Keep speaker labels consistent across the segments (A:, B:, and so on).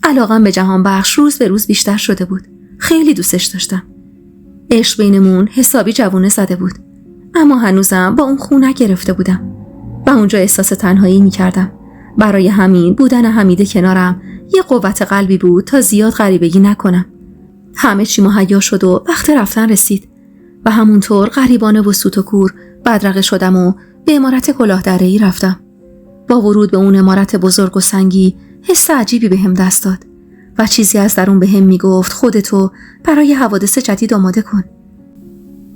A: علاقم به جهانبخش روز به روز بیشتر شده بود. خیلی دوستش داشتم. عشق بینمون حسابی جوونه زده بود. اما هنوزم با اون خو نگرفته بودم و اونجا احساس تنهایی می‌کردم. برای همین بودن حمیده کنارم یه قوت قلبی بود تا زیاد غریبگی نکنم. همه چی مهیا شد و وقت رفتن رسید و همونطور غریبانه و سوت و کور بدرقه شدم و به عمارت کلاهدره‌ای رفتم. با ورود به اون عمارت بزرگ و سنگی حس عجیبی بهم دست داد و چیزی از درون بهم میگفت خودتو برای حوادث جدید آماده کن.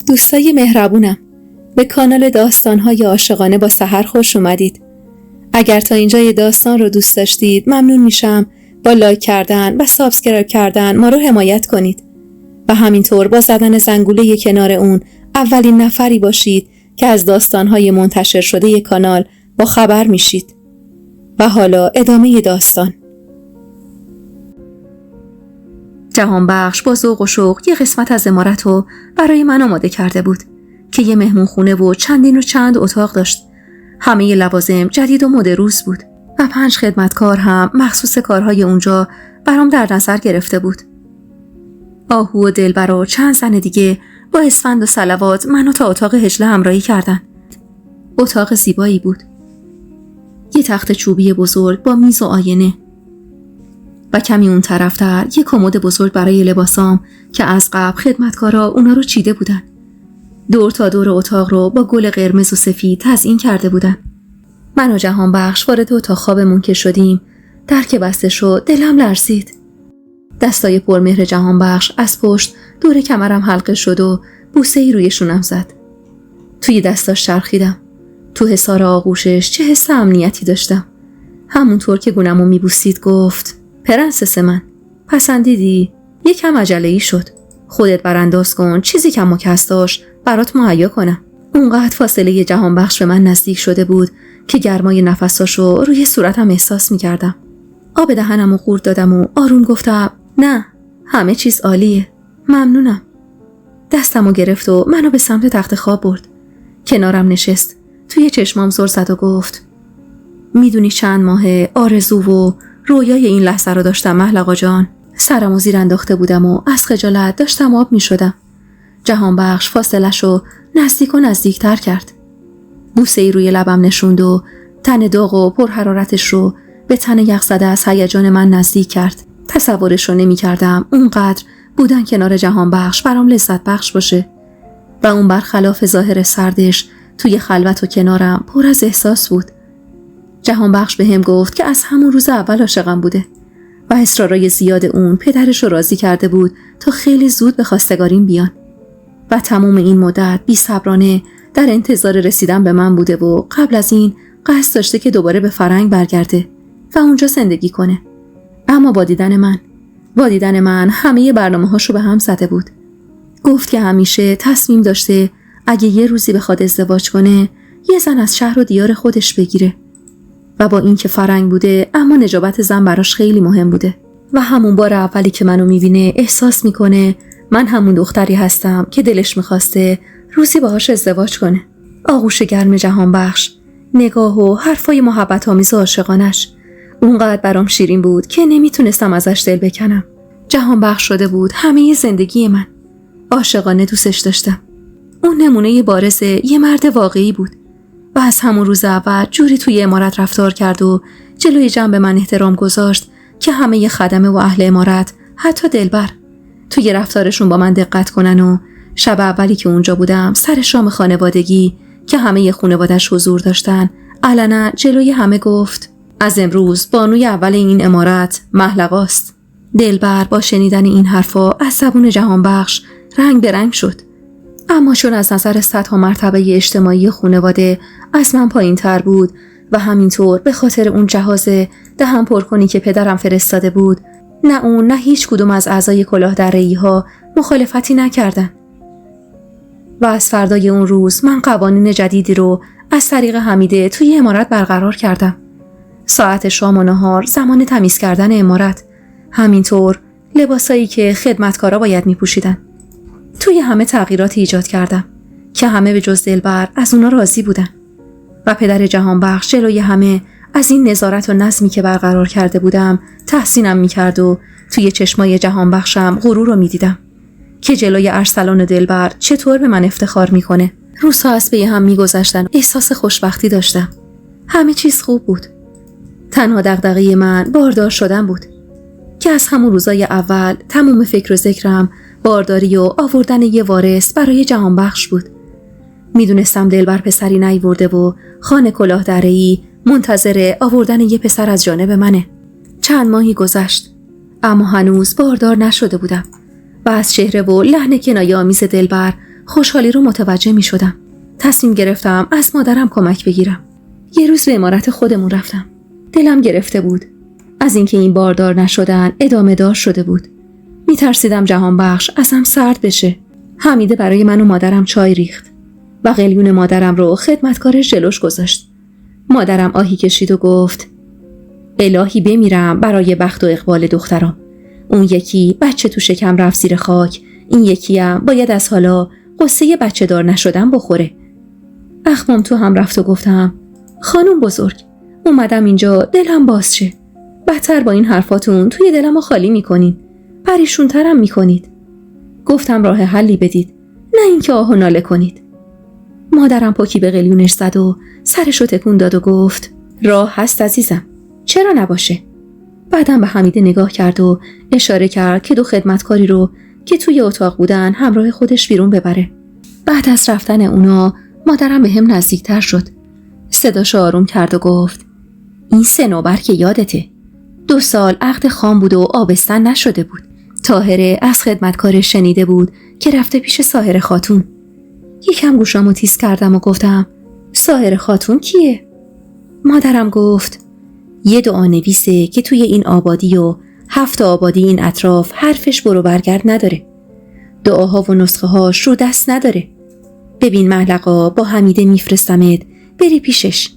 A: دوستای مهربونم، به کانال داستان‌های عاشقانه با سحر خوش اومدید. اگر تا اینجای داستان رو دوست داشتید ممنون میشم با لایک کردن و سابسکرایب کردن ما رو حمایت کنید و همینطور با زدن زنگوله کنار اون اولین نفری باشید که از داستان‌های منتشر شده کانال با خبر میشید. و حالا ادامه داستان. جهانبخش با ذوق و شوق یه قسمت از عمارت رو برای من آماده کرده بود که یه مهمون خونه و چند اتاق داشت. همه لوازم جدید و مدروس بود و 5 خدمتکار هم مخصوص کارهای اونجا برام در نظر گرفته بود. آهو و دلبر و چند زن دیگه با اسفند و صلوات منو تا اتاق هجله همراهی کردن. اتاق زیبایی بود. یه تخت چوبی بزرگ با میز و آینه و کمی اون طرفتر یه کمد بزرگ برای لباسام که از قبل خدمتکارا اونا رو چیده بودن. دور تا دور اتاق رو با گل قرمز و سفید تزیین کرده بودن. من و جهانبخش وارد اتاق خوابمون که شدیم، در که بسته شد دلم لرزید. دستای پرمهر جهانبخش از پشت دور کمرم حلقه شد و بوسه‌ای روی شونم زد. توی دستاش چرخیدم. تو حصار آغوشش چه حس امنیتی داشتم. همونطور که گونمو میبوسید گفت: پرنسس من، پسندیدی؟ یکم عجله‌ای شد. خودت برانداز کن، چیزی کم و کس داشت برات مهیا کنم. اونقدر فاصله جهانبخش به من نزدیک شده بود که گرمای نفساشو روی صورتم احساس میکردم. آب دهنمو قورت دادم و آروم گفتم: نه، همه چیز عالیه، ممنونم. دستمو گرفت و منو به سمت تخت خواب برد. کنارم نشست. توی چشمام زل زد و گفت: میدونی چند ماهه آرزو و رویای این لحظه رو داشتم محلقا جان. سرمو زیر انداخته بودم و از خجالت داشتم آب می شدم. جهانبخش فاصله‌شو نزدیکتر کرد. بوسه‌ای روی لبم نشوند و تن داغ و پرحرارتش رو به تن یخ زده از هیجان من نزدیک کرد. تصورش رو نمی کردم اونقدر بودن کنار جهانبخش برام لذت بخش باشه و اون برخلاف ظاهر سردش توی خلوت و کنارم پر از احساس بود. جهانبخش بهم گفت که از همون روز اول عاشقم بوده و اصرارای زیاد اون پدرش رو راضی کرده بود تا خیلی زود به خواستگاریم بیان و تمام این مدت بی‌صبرانه در انتظار رسیدن به من بوده و قبل از این قصد داشته که دوباره به فرنگ برگرده و اونجا زندگی کنه. اما با دیدن من همه برنامه‌هاشو به هم زده بود. گفت که همیشه تصمیم داشته اگه یه روزی بخواد ازدواج کنه یه زن از شهر و دیار خودش بگیره و با این که فرنگ بوده اما نجابت زن براش خیلی مهم بوده و همون بار اولی که منو میبینه احساس میکنه من همون دختری هستم که دلش میخواسته روزی باهاش ازدواج کنه. آغوش گرم جهانبخش، نگاه و حرفای محبت آمیز و عاشقانش اونقدر برام شیرین بود که نمیتونستم ازش دل بکنم. جهانبخش شده بود همه زندگی من. عاشقانه دوستش داشتم. اون نمونه بارز یه مرد واقعی بود و از همون روز اول جوری توی عمارت رفتار کرد و جلوی جمع به من احترام گذاشت که همه خدمه و اهل عمارت، حتی دلبر، توی رفتارشون با من دقت کنن و شب اولی که اونجا بودم سر شام خانوادگی که همه خانواده‌اش حضور داشتن علنا جلوی همه گفت: از امروز بانوی اول این عمارت محلقاست. دلبر با شنیدن این حرفا از زبون جهانبخش رنگ به رنگ شد. اما چون از نظر سطح و مرتبه اجتماعی خانواده از من پایین تر بود و همینطور به خاطر اون جهاز دهن پرکنی که پدرم فرستاده بود، نه اون نه هیچ کدوم از اعضای کلاهدره‌ای ها مخالفتی نکردن. و از فردای اون روز من قوانین جدیدی رو از طریق حمیده توی عمارت برقرار کردم. ساعت شام و نهار زمان تمیز کردن عمارت، همینطور لباسایی که خدمتکارا باید میپوشیدن. توی همه تغییرات ایجاد کردم که همه به جز دلبر از اونا راضی بودن و پدر جهانبخش جلوی همه از این نظارت و نظمی که برقرار کرده بودم تحسینم میکرد و توی چشمای جهانبخشم غرور رو میدیدم که جلوی ارسلان دلبر چطور به من افتخار میکنه. روزها از پی هم میگذشتن، احساس خوشبختی داشتم. همه چیز خوب بود. تنها دغدغه من باردار شدن بود که از همون روزای اول تمام فکر و ذکرم بارداری و آوردن یه وارث برای جهانبخش بود. میدونستم دلبر پسری نیورده و خان کلاه دره‌ای منتظر آوردن یه پسر از جانب منه. چند ماهی گذشت اما هنوز باردار نشده بودم و از چهره و لحن کنایه‌آمیز دلبر خوشحالی رو متوجه می شدم. تصمیم گرفتم از مادرم کمک بگیرم. یه روز به عمارت خودمون رفتم. دلم گرفته بود از اینکه این باردار نشدن ادامه دار شده بود. می ترسیدم جهانبخش ازم سرد بشه. حمیده برای من و مادرم چای ریخت و قلیون مادرم رو خدمتکارش جلوش گذاشت. مادرم آهی کشید و گفت: الهی بمیرم برای بخت و اقبال دخترام. اون یکی بچه تو شکم رفت زیر خاک، این یکی هم باید از حالا قصه بچه دار نشدن بخوره. اخمام تو هم رفت و گفتم: خانم بزرگ، اومدم اینجا دلم باز شه. بدتر با این حرفاتون توی دلمو خالی میکنین، پریشون ترم میکنید. گفتم راه حلی بدید، نه اینکه آه و ناله کنید. مادرم پاکی به قلیونش زد و سرشو تکون داد و گفت: راه هست عزیزم، چرا نباشه؟ بعدم به حمیده نگاه کرد و اشاره کرد که دو خدمتکاری رو که توی اتاق بودن همراه خودش بیرون ببره. بعد از رفتن اونا مادرم به هم نزدیکتر شد. صداش آروم کرد و گفت: این صنوبر که یادته 2 سال عقد خام بود و آبستن نشده بود. طاهره از خدمتکارش شنیده بود که رفته پیش ساحر خاتون. یکم گوشامو تیز کردم و گفتم: ساحر خاتون کیه؟ مادرم گفت: یه دعانویسه که توی این آبادی و 7 آبادی این اطراف حرفش برو برگرد نداره. دعاها و نسخه هاش رو دست نداره. ببین معلقا، با حمیده میفرستمت بری پیشش،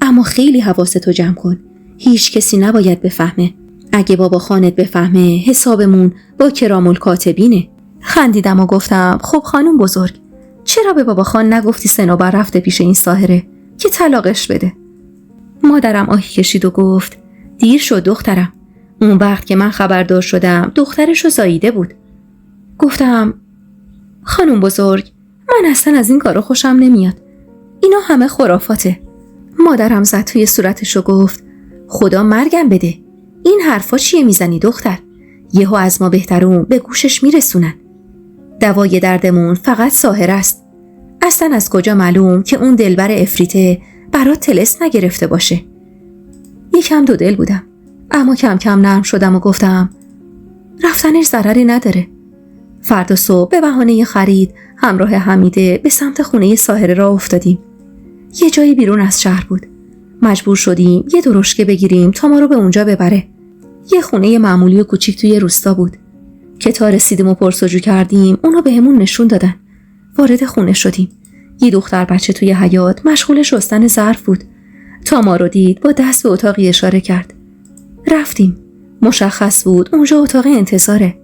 A: اما خیلی حواستو جمع کن. هیچ کسی نباید بفهمه. اگه بابا خانت بفهمه حسابمون با کرام الکاتبینه. خندیدم و گفتم: خب خانم بزرگ، چرا به بابا خان نگفتی صنوبر رفته پیش این ساحره که طلاقش بده؟ مادرم آهی کشید و گفت: دیر شد دخترم. اون وقت که من خبردار شدم دخترشو زاییده بود. گفتم: خانم بزرگ، من اصلا از این کارو خوشم نمیاد. اینا همه خرافاته. مادرم زد توی صورتش و گفت: خدا مرگم بده. این حرفا چیه میزنی دختر؟ یهو از ما بهترون به گوشش میرسونن. دوای دردمون فقط ساحر است. اصلا از کجا معلوم که اون دلبر افریته برات طلسم نگرفته باشه؟ یکم دو دل بودم اما کم کم نرم شدم و گفتم: رفتنش ضرری نداره. فردا صبح به بهانه خرید همراه حمیده به سمت خونه ساحره راه افتادیم. یه جایی بیرون از شهر بود. مجبور شدیم یه درشکه بگیریم تا ما رو به اونجا ببره. یه خونه معمولی و کوچیک توی روستا بود که تا رسیدیم و پرسجو کردیم اونو بهمون نشون دادن. وارد خونه شدیم. یه دختر بچه توی حیاط مشغول شستن ظرف بود. تا ما رو دید با دست به اتاقی اشاره کرد. رفتیم. مشخص بود اونجا اتاق انتظاره.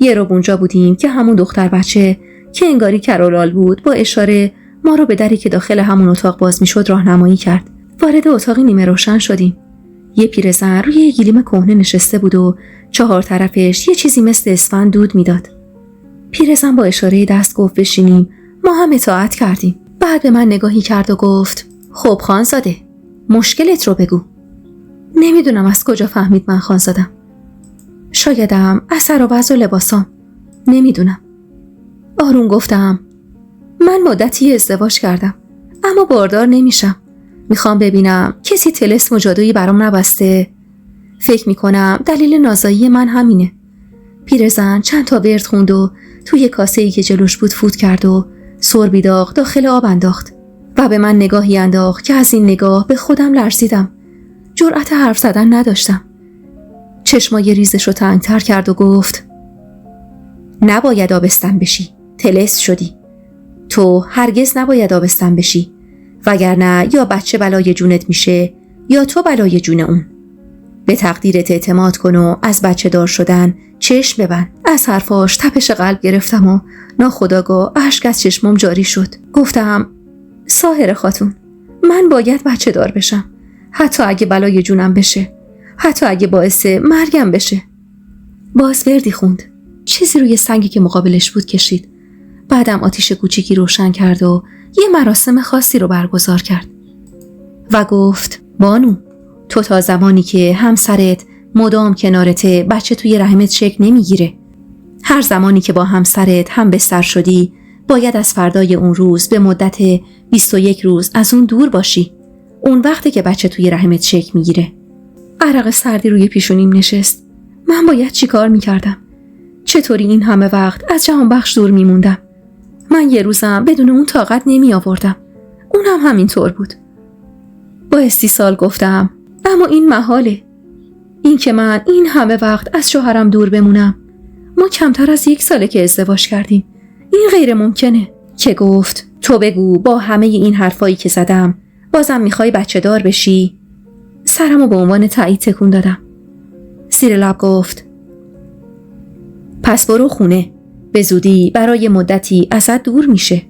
A: یه رو اونجا بودیم که همون دختر بچه که انگاری کرولال بود با اشاره ما رو به دری که داخل همون اتاق باز میشد راهنمایی کرد. وارد اتاقی نیمه روشن شدیم. یه پیرزن روی یه گلیم کهنه نشسته بود و 4 طرفش یه چیزی مثل اسفند دود میداد. پیرزن با اشاره دست گفت بشینیم. ما هم اطاعت کردیم. بعد به من نگاهی کرد و گفت: خب خانزاده، مشکلت رو بگو. نمیدونم از کجا فهمید من خانزادم. شایدم اثر و وضع و لباسام. نمیدونم. آروم گفتم: من مدتی ازدواج کردم اما باردار نمیشم. میخوام ببینم کسی طلسم و جادویی برام نبسته. فکر میکنم دلیل نازایی من همینه. پیرزن چند تا ورد خوند و توی کاسه‌ای که جلوش بود فوت کرد و سربی داغ داخل آب انداخت و به من نگاهی انداخت که از این نگاه به خودم لرزیدم. جرأت حرف زدن نداشتم. چشمای ریزشو تنگتر کرد و گفت: نباید آبستن بشی. طلسم شدی. تو هرگز نباید آبستن بشی، وگرنه یا بچه بلای جونت میشه یا تو بلای جون اون. به تقدیرت اعتماد کن و از بچه دار شدن چشم ببند. از حرفاش تپش قلب گرفتم و ناخودآگاه اشک از چشمم جاری شد. گفتم ساحره خاتون، من باید بچه دار بشم، حتی اگه بلای جونم بشه، حتی اگه باعث مرگم بشه. باز وردی خوند. چیزی روی سنگی که مقابلش بود کشید. بعدم آتیش کوچیکی روشن کرد و یه مراسم خاصی رو برگزار کرد و گفت بانو، تو تا زمانی که همسرت مدام کنارته بچه توی رحمت شکل نمیگیره. هر زمانی که با همسرت هم بستر شدی باید از فردای اون روز به مدت 21 روز از اون دور باشی. اون وقتی که بچه توی رحمت شکل میگیره. عرق سردی روی پیشونیم نشست. من باید چی کار میکردم؟ چطوری این همه وقت از جهان بخش دور میموندم؟ من یه روزم بدون اون طاقت نمی آوردم. اونم همینطور بود. با استیصال گفتم اما این محاله. این که من این همه وقت از شوهرم دور بمونم. ما کمتر از 1 ساله که ازدواج کردیم. این غیر ممکنه. که گفت تو بگو با همه این حرفایی که زدم بازم میخوای بچه دار بشی؟ سرمو به عنوان تایید تکون دادم. زیر لب گفت پس برو خونه. به زودی برای مدتی ازت دور میشه.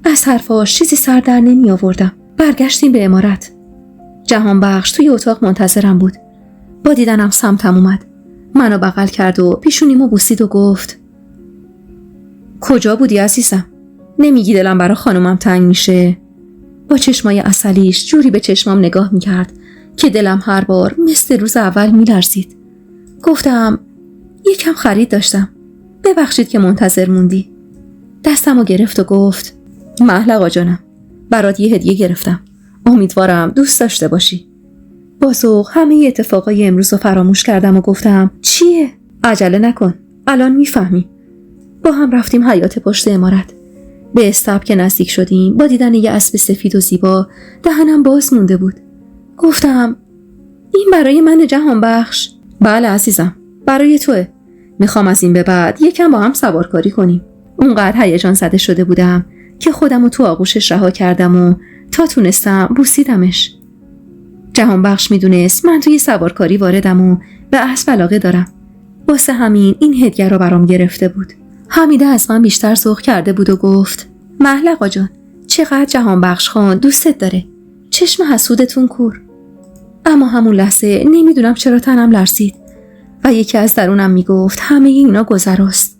A: از حرفاش چیزی سر در نمی آوردم. برگشتیم به عمارت. جهان بخش توی اتاق منتظرم بود. با دیدنم سمتم اومد. منو بغل کرد و پیشونیمو بوسید و گفت کجا بودی عزیزم؟ نمیگی دلم برا خانومم تنگ میشه؟ با چشمای عسلیش جوری به چشمام نگاه میکرد که دلم هر بار مثل روز اول میلرزید. گفتم یکم خرید داشتم. ببخشید که منتظر موندی. دستمو گرفت و گفت محل آقا جانم، برات یه هدیه گرفتم. امیدوارم دوست داشته باشی. با ذوق همه اتفاقای امروز رو فراموش کردم و گفتم چیه؟ عجله نکن، الان میفهمی. با هم رفتیم حیاط پشت عمارت. به استبل که نزدیک شدیم با دیدن یه اسب سفید و زیبا دهنم باز مونده بود. گفتم این برای من جهان بخش؟ بله عزیزم، برای توه. میخوام از این به بعد یکم با هم سوارکاری کنیم. اونقدر هیجان زده شده بودم که خودمو تو آغوشش رها کردم و تا تونستم بوسیدمش. جهان بخش میدونست من توی سوارکاری واردم و به اسب علاقه دارم. واسه همین این هدیه رو برام گرفته بود. حمیده از من بیشتر ذوق کرده بود و گفت محل آقا جان، چقدر جهان بخش خان دوستت داره. چشم حسودتون کور. اما همون لحظه نمیدونم چرا تنم لرزید و یکی از درونم میگفت همه اینا گذراست.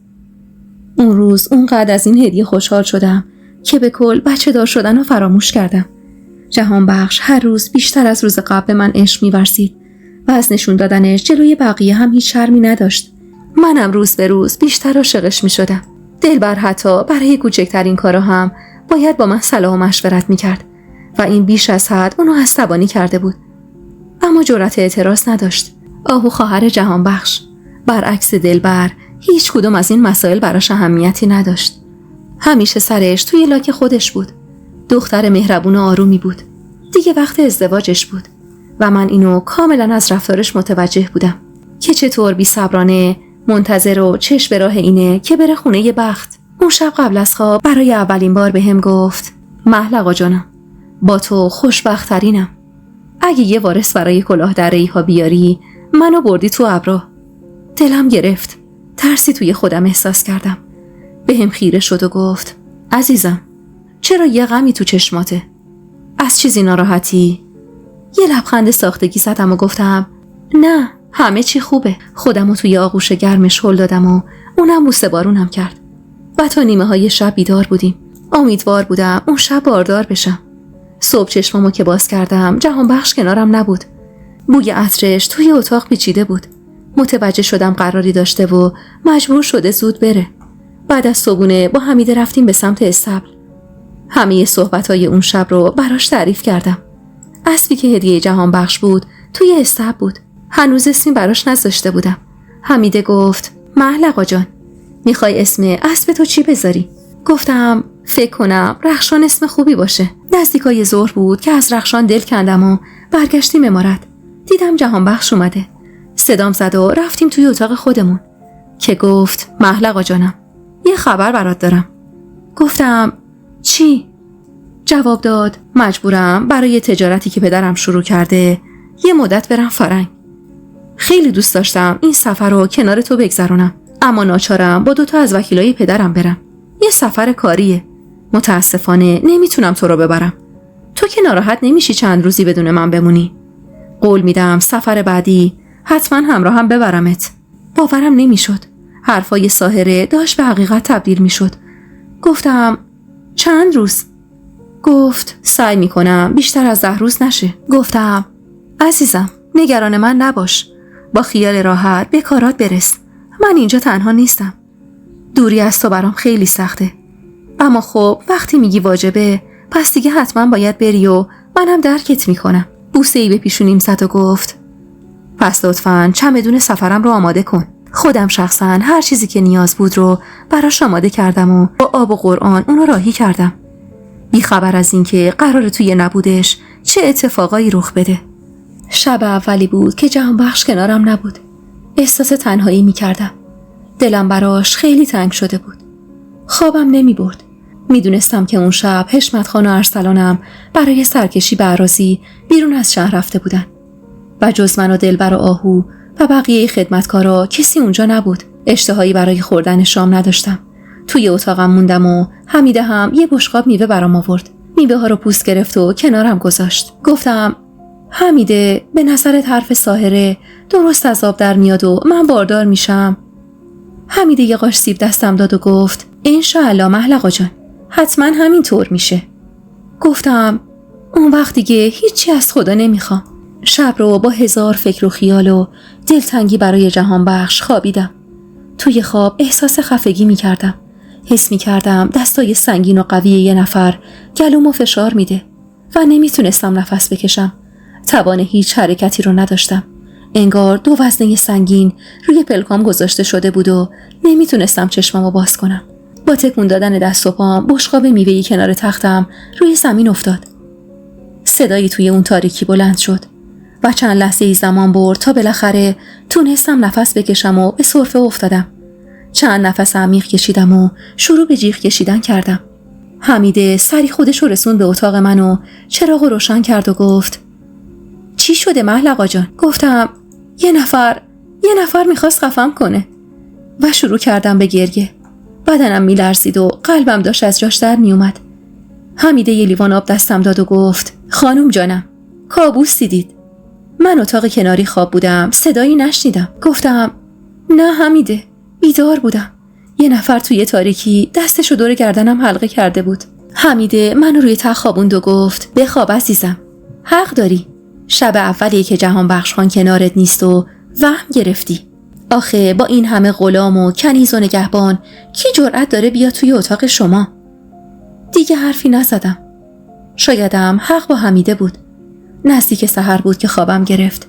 A: اون روز اونقدر از این هدیه خوشحال شدم که به کل بچه دار شدن رو فراموش کردم. جهان بخش هر روز بیشتر از روز قبل من عشق می‌ورزید و از نشون دادنش جلوی بقیه هم هیچ شرمی نداشت. منم روز به روز بیشتر عاشقش می‌شدم. دلبر حتی برای کوچکترین کارا هم باید با من صلاح و مشورت می‌کرد و این بیش از حد اونو عصبانی کرده بود. اما جرأت اعتراض نداشت. آهو خواهر جهان بخش برعکس دلبر هیچ کدوم از این مسائل براش اهمیتی نداشت. همیشه سرش توی لاک خودش بود. دختر مهربون و آرومی بود. دیگه وقت ازدواجش بود و من اینو کاملا از رفتارش متوجه بودم که چطور بی صبرانه منتظر و چشم به راه اینه که بره خونه بخت. اون شب قبل از خواب برای اولین بار بهم گفت محل آقا جانم، با تو خوشبخت‌ترینم. اگه یه وارث برای کلاه دره‌ای ها بیاری منو بردی تو ابرا. دلم گرفت. ترسی توی خودم احساس کردم. بهم خیره شد و گفت عزیزم، چرا یه غمی تو چشماته؟ از چیزی ناراحتی؟ یه لبخند ساختگی زدم و گفتم نه، همه چی خوبه. خودمو توی آغوش گرمش هل دادم و اونم بوسه بارونم کرد و تا نیمه های شب بیدار بودیم. امیدوار بودم اون شب باردار بشم. صبح چشمامو که باز کردم جهان بخش کنارم نبود. بوی عطرش توی اتاق پیچیده بود. متوجه شدم قراری داشته و مجبور شده زود بره. بعد از صبحونه با حمیده رفتیم به سمت استبل. همه صحبت‌های اون شب رو براش تعریف کردم. اسبی که هدیه جهان بخش بود توی استبل بود. هنوز اسمی براش نذاشته بودم. حمیده گفت محل آقا جان، میخوای اسم اسب تو چی بذاری؟ گفتم فکر کنم رخشان اسم خوبی باشه. نزدیکای ظهر بود که از رخشان دل کندم و برگشتیم عمارت. دیدم جهان بخش اومده. صدام زد و رفتیم توی اتاق خودمون که گفت محل آقا جانم، یه خبر برات دارم. گفتم چی؟ جواب داد مجبورم برای تجارتی که پدرم شروع کرده یه مدت برم فرنگ. خیلی دوست داشتم این سفر رو کنار تو بگذرونم، اما ناچارم با 2 از وکیلای پدرم برم. یه سفر کاریه. متاسفانه نمیتونم تو رو ببرم. تو که ناراحت نمیشی چند روزی بدون من بمونی؟ قول میدم سفر بعدی حتما همراهم ببرمت. باورم نمیشد. حرفای ساحره داشت به حقیقت تبدیل میشد. گفتم چند روز؟ گفت سعی میکنم بیشتر از 10 روز نشه. گفتم عزیزم نگران من نباش. با خیال راحت به کارات برس. من اینجا تنها نیستم. دوری از تو برام خیلی سخته. اما خب وقتی میگی واجبه پس دیگه حتما باید بری و منم درکت میکنم. بوسه‌ای به پیشونیم زد و گفت پس لطفاً چمدون سفرم رو آماده کن. خودم شخصاً هر چیزی که نیاز بود رو براش آماده کردم و با آب و قرآن اونو راهی کردم. بی خبر از این که قرار توی نبودش چه اتفاقایی رخ بده. شب اولی بود که جهانبخش کنارم نبود. احساس تنهایی میکردم. دلم براش خیلی تنگ شده بود. خوابم نمی برد. میدونستم که اون شب حشمت خان و ارسلانم برای سرکشی به اراضی بیرون از شهر رفته بودن و جز من و دلبر و آهو و بقیه خدمتکارا کسی اونجا نبود. اشتهایی برای خوردن شام نداشتم. توی اتاقم موندم و حمیده هم یه بشقاب میوه برام آورد. میوه ها رو پوست گرفت و کنارم گذاشت. گفتم حمیده به نظرت حرف ساحره درست از آب در میاد و من باردار میشم؟ حمیده یه قاش سیب دستم داد و گفت انشاءالله محلقا جان حتما همین طور میشه. گفتم اون وقت دیگه هیچی از خدا نمیخوام. شب رو با 1000 فکر و خیال و دلتنگی برای جهانبخش خوابیدم. توی خواب احساس خفگی میکردم. حس میکردم دستای سنگین و قوی یه نفر گلومو فشار میده و نمیتونستم نفس بکشم. توان هیچ حرکتی رو نداشتم. انگار 2 وزنه سنگین روی پلکام گذاشته شده بود و نمیتونستم چشمامو باز کنم. با تکون دادن دست و پام بشقاب میوه‌ای کنار تختم روی زمین افتاد. صدایی توی اون تاریکی بلند شد و چند لحظه زمان برد تا بالاخره تونستم نفس بکشم و به سرفه افتادم. چند نفس عمیق کشیدم و شروع به جیغ کشیدن کردم. حمیده سری خودش رو رسوند به اتاق من و چراغ رو روشن کرد و گفت چی شده محلقا جان؟ گفتم یه نفر میخواست خفم کنه و شروع کردم به گریه. بدنم میلرزید و قلبم داشت از جاش در میومد. حمیده یه لیوان آب دستم داد و گفت خانم جانم کابوس دیدید؟ من اتاق کناری خواب بودم، صدایی نشنیدم. گفتم نه حمیده بیدار بودم. یه نفر توی تاریکی دستشو دور گردنم حلقه کرده بود. حمیده منو روی تخت خوابوند و گفت بخواب عزیزم. حق داری. شب اولیه که جهانبخش خان کنارت نیست و وهم گرفتی. آخه با این همه غلام و کنیز و نگهبان کی جرأت داره بیاد توی اتاق شما؟ دیگه حرفی نزدم. شایدم حق با حمیده بود. نزدیک سحر بود که خوابم گرفت.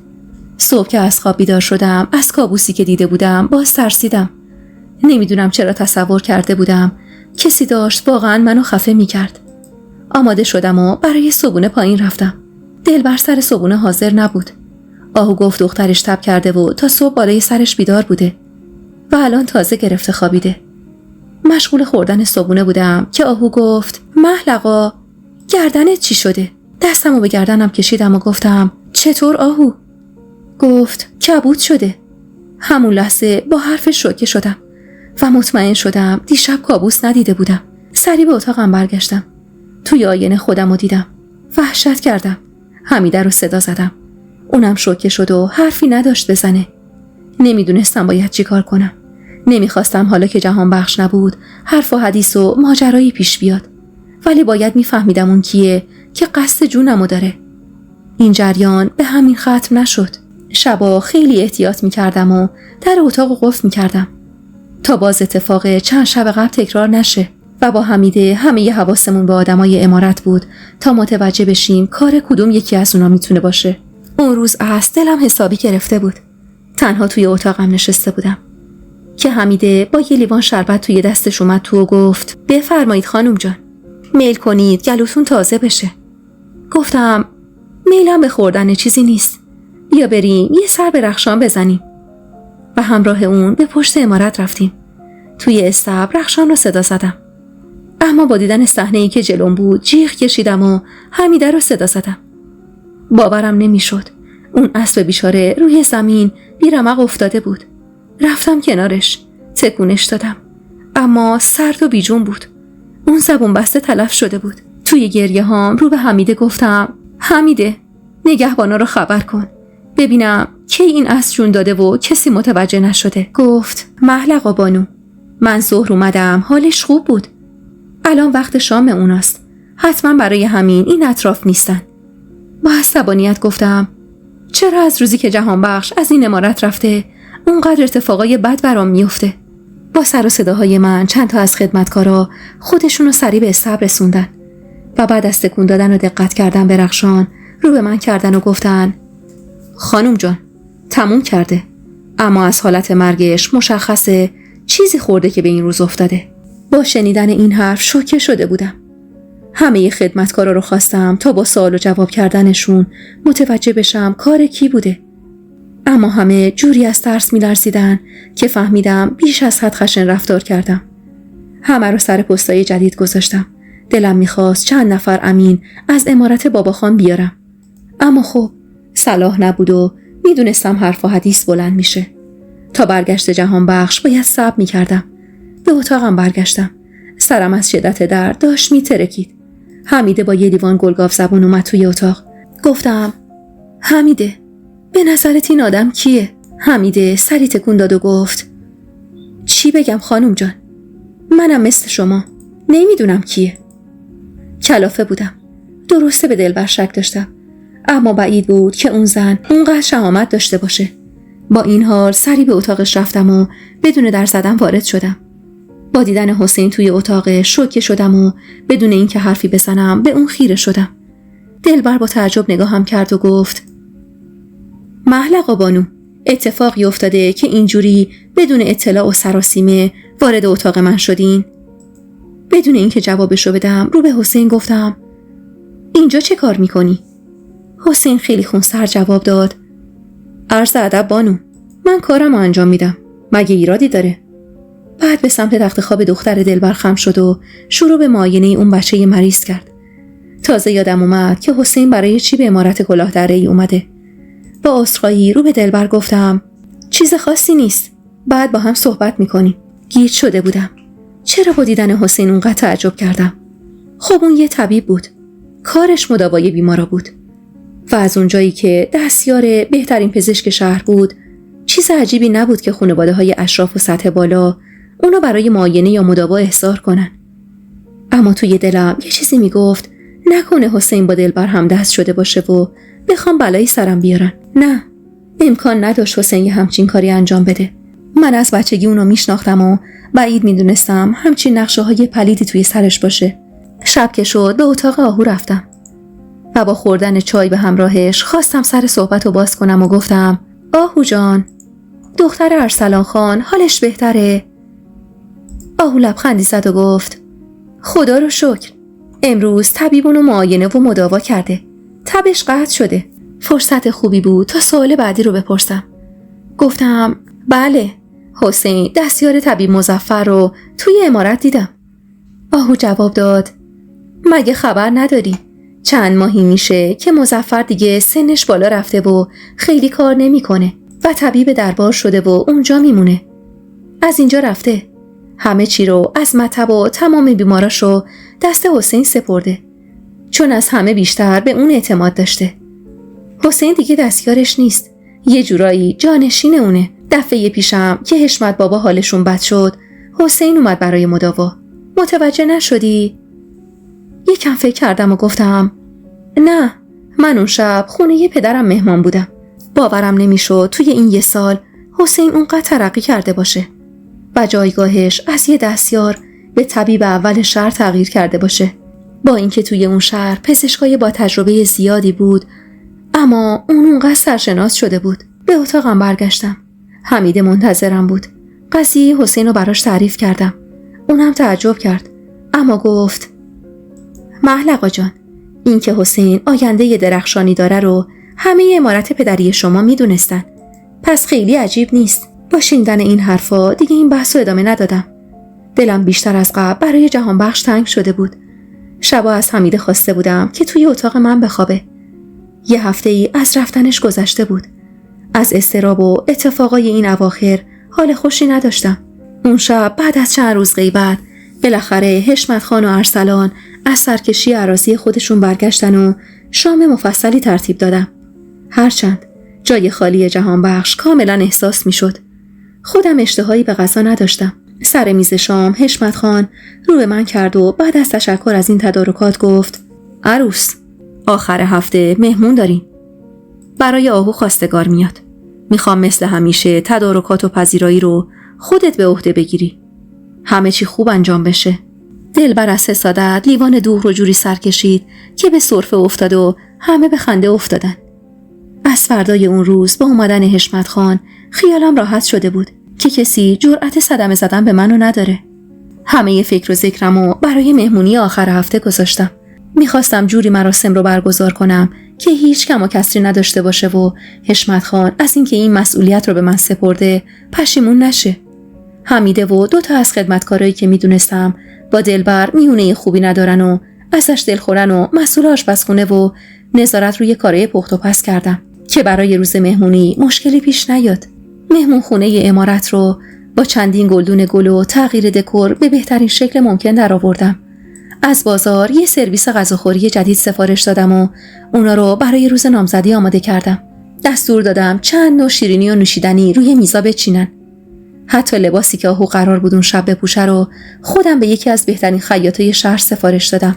A: صبح که از خواب بیدار شدم از کابوسی که دیده بودم باز ترسیدم. نمیدونم چرا تصور کرده بودم کسی داشت واقعا منو خفه میکرد. آماده شدم و برای صبونه پایین رفتم. دلبر سر صبونه حاضر نبود. آهو گفت دخترش تب کرده و تا صبح بالای سرش بیدار بوده و الان تازه گرفته خوابیده. مشغول خوردن صبونه بودم که آهو گفت محلقا گردنت چی شده؟ دستمو به گردنم کشیدم و گفتم چطور آهو؟ گفت کبود شده. همون لحظه با حرفش شوکه شدم و مطمئن شدم دیشب کابوس ندیده بودم. سری به اتاقم برگشتم. توی آینه خودمو دیدم. وحشت کردم. حمیده رو صدا زدم. اونم شوکه شد و حرفی نداشت بزنه. نمیدونستم باید چی کار کنم. نمیخواستم حالا که جهانبخش نبود حرف و حدیث و ماجرایی پیش بیاد. ولی باید میفهمیدم اون کیه که قصد جونمو داره. این جریان به همین ختم نشد. شبا خیلی احتیاط میکردم و در اتاق قفل میکردم تا باز اتفاق چند شب قبل تکرار نشه و با حمیده همه حواسمون به آدمای امارت بود تا متوجه بشیم کار کدوم یکی از اونا میتونه باشه. اون روز دلم حسابی گرفته بود. تنها توی اتاقم نشسته بودم که حمیده با یه لیوان شربت توی دستش اومد تو و گفت بفرمایید خانم جان، میل کنید گلوتون تازه بشه. گفتم میلم به خوردن چیزی نیست، بیا بریم یه سر به رخشان بزنیم. و همراه اون به پشت عمارت رفتیم. توی استبل رخشان رو صدا زدم، اما با دیدن صحنه‌ای که جلوم بود جیغ کشیدم و حمیده رو صدا زدم. باورم نمیشد. اون اسب بیچاره روی زمین بیرمق افتاده بود. رفتم کنارش، تکونش دادم، اما سرد و بیجون بود. اون زبون بسته تلف شده بود. توی گریه هام رو به حمیده گفتم: حمیده، نگهبانا رو خبر کن، ببینم کی این اسب جون داده و کسی متوجه نشده. گفت: محلقا بانو، من ظهر اومدم، حالش خوب بود. الان وقت شام اوناست، حتما برای همین این اطراف نیستن. با عصبانیت گفتم: چرا از روزی که جهانبخش از این عمارت رفته اونقدر اتفاقای بد برام میفته؟ با سر و صداهای من چند تا از خدمتکارا خودشونو سریع به اسب رسوندن و بعد از تکون دادن و دقت کردن به رخشان رو به من کردن و گفتن: خانم جان، تموم کرده، اما از حالت مرگش مشخصه چیزی خورده که به این روز افتاده. با شنیدن این حرف شوکه شده بودم. همه خدمتکارا رو خواستم تا با سوال و جواب کردنشون متوجه بشم کار کی بوده، اما همه جوری از ترس می‌لرزیدن که فهمیدم بیش از حد خشن رفتار کردم. همه رو سر پستای جدید گذاشتم. دلم می‌خواست چند نفر امین از عمارت باباخان بیارم، اما خب صلاح نبود و میدونستم حرف و حدیث بلند میشه. تا برگشت جهانبخش باید صبر می‌کردم. به اتاقم برگشتم. سرم از شدت درد داشت میترکید. حمیده با یه لیوان گلگاف زبون اومد توی اتاق. گفتم: حمیده، به نظرت این آدم کیه؟ حمیده سری تکون داد و گفت: چی بگم خانم جان؟ منم مثل شما نمیدونم کیه. کلافه بودم. درسته به دلبر شک داشتم، اما بعید بود که اون زن اونقدر شهامت داشته باشه. با این حال سری به اتاقش رفتم و بدون در زدن وارد شدم. با دیدن حسین توی اتاق شوکه شدم و بدون اینکه حرفی بزنم به اون خیره شدم. دلبر با تعجب نگاهم کرد و گفت: محلقا بانو، اتفاقی افتاده که اینجوری بدون اطلاع و سراسیمه وارد اتاق من شدین؟ بدون اینکه جوابشو بدم رو به حسین گفتم: اینجا چه کار میکنی؟ حسین خیلی خونسر جواب داد: عرض ادب بانو، من کارمو انجام میدم، مگه ایرادی داره؟ بعد به سمت تخت خواب دختر دلبر خم شد و شروع به معاینه اون بچه مریض کرد. تازه یادم اومد که حسین برای چی به عمارت کلاهدره‌ای اومده. با عذرخواهی رو به دلبر گفتم: چیز خاصی نیست، بعد با هم صحبت میکنیم. گیج شده بودم. چرا با دیدن حسین اونقدر تعجب کردم؟ خب اون یه طبیب بود، کارش مداوای بیمارا بود و از اونجایی که دستیار بهترین پزشک شهر بود، چیز عجیبی نبود که خانواده‌های اشراف و سطح بالا اونو برای معاینه یا مداوا احضار کنن. اما توی دلم یه چیزی میگفت نکنه حسین با دلبر هم دست شده باشه و بخوام بلایی سرم بیارن. نه، امکان نداشت حسین یه همچین کاری انجام بده. من از بچگی اونو میشناختم و بعید میدونستم همچین نقشه‌های پلیدی توی سرش باشه. شب که شد به اتاق آهو رفتم و با خوردن چای به همراهش خواستم سر صحبت رو باز کنم و گفتم: آهو جان، دختر ارسلان خان حالش بهتره؟ آهو لبخندی زد و گفت: خدا رو شکر، امروز طبیب اونو معاینه و مداوا کرده، تبش قطع شده. فرصت خوبی بود تا سوال بعدی رو بپرسم. گفتم: بله، حسین دستیار طبیب مظفر رو توی عمارت دیدم. آهو جواب داد: مگه خبر نداری؟ چند ماهی میشه که مظفر دیگه سنش بالا رفته و خیلی کار نمیکنه و طبیب دربار شده و اونجا میمونه. از اینجا رفته، همه چی رو از مطب و تمام بیماراشو دست حسین سپرده، چون از همه بیشتر به اون اعتماد داشته. حسین دیگه دستیارش نیست، یه جورایی جانشین اونه. دفعه پیشم که حشمت بابا حالشون بد شد، حسین اومد برای مداوا. متوجه نشدی؟ یکم فکر کردم و گفتم: نه، من اون شب خونه یه پدرم مهمان بودم. باورم نمیشد توی این یه سال حسین اونقدر ترقی کرده باشه و جایگاهش از یه دستیار به طبیب اول شهر تغییر کرده باشه. با اینکه توی اون شهر پزشکای با تجربه زیادی بود، اما اونقدر سرشناس شده بود. به اتاقم برگشتم. حمیده منتظرم بود. قضیه حسین رو براش تعریف کردم. اونم تعجب کرد، اما گفت: محلقا جان، این که حسین آینده درخشانی داره رو همه عمارت پدری شما میدونستن، پس خیلی عجیب نیست. با شنیدن این حرفا دیگه این بحثو ادامه ندادم. دلم بیشتر از قبل برای جهانبخش تنگ شده بود. شبا از حمیده خواسته بودم که توی اتاق من بخوابه. یه هفته ای از رفتنش گذشته بود. از اضطراب و اتفاقای این اواخر حال خوشی نداشتم. اون شب بعد از چند روز غیبت بالاخره حشمت خان و ارسلان از سرکشی اراضی خودشون برگشتن و شام مفصلی ترتیب دادم. هرچند جای خالی جهانبخش کاملا احساس می شد. خودم اشتهایی به غذا نداشتم. سر میز شام حشمت خان رو به من کرد و بعد از تشکر از این تدارکات گفت: عروس، آخر هفته مهمون داریم. برای آهو خواستگار میاد. میخوام مثل همیشه تدارکات و پذیرایی رو خودت به عهده بگیری. همه چی خوب انجام بشه. دلبر از حسادت لیوان دوغ رو جوری سر کشید که به سرفه افتاد و همه به خنده افتادن. از فردای اون روز با اومدن حشمت خان خیالم راحت شده بود که کسی جرأت صدمه زدن به منو نداره. همه فکر و ذکرمو برای مهمونی آخر هفته گذاشتم. میخواستم جوری مراسم رو برگزار کنم که هیچ کم و کسری نداشته باشه و حشمت خان از اینکه این مسئولیت رو به من سپرده پشیمون نشه. حمیده و 2 تا از خدمتکارایی که میدونستم با دلبر میونه خوبی ندارن و ازش دلخورن و مسئول آشپزخونه و نظارت روی کارهای پخت و پس کردم که برای روز مهمونی مشکلی پیش نیاد. مهمون خونه عمارت رو با چندین گلدون گل و تغییر دکور به بهترین شکل ممکن درآوردم. از بازار یه سرویس غذاخوری جدید سفارش دادم و اونا رو برای روز نامزدی آماده کردم. دستور دادم چند نوع شیرینی و نوشیدنی روی میزا بچینن. حتی لباسی که آهو قرار بود اون شب بپوشه رو خودم به یکی از بهترین خیاطای شهر سفارش دادم.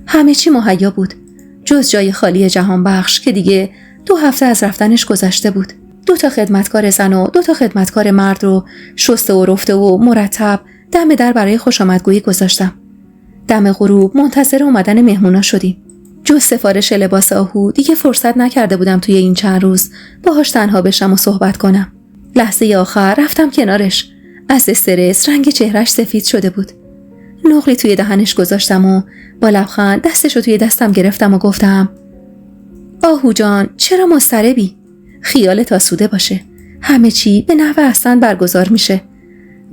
A: همه چی مهیا بود جز جای خالی جهانبخش که دیگه 2 هفته از رفتنش گذشته بود. 2 تا خدمتکار زن و 2 تا خدمتکار مرد رو شسته و رفته و مرتب دم در برای خوشامدگویی گذاشتم. دم غروب منتظر اومدن مهمونا شدیم. جز سفارش لباس آهو دیگه فرصت نکرده بودم توی این چند روز باهاش تنها بشم و صحبت کنم. لحظه آخر رفتم کنارش. از استرس رنگ چهرش سفید شده بود. نقلی توی دهنش گذاشتم و با لبخند دستشو توی دستم گرفتم و گفتم: آهو جان، چرا مضطربی؟ خیالت آسوده باشه. همه چی به نحو احسن برگزار میشه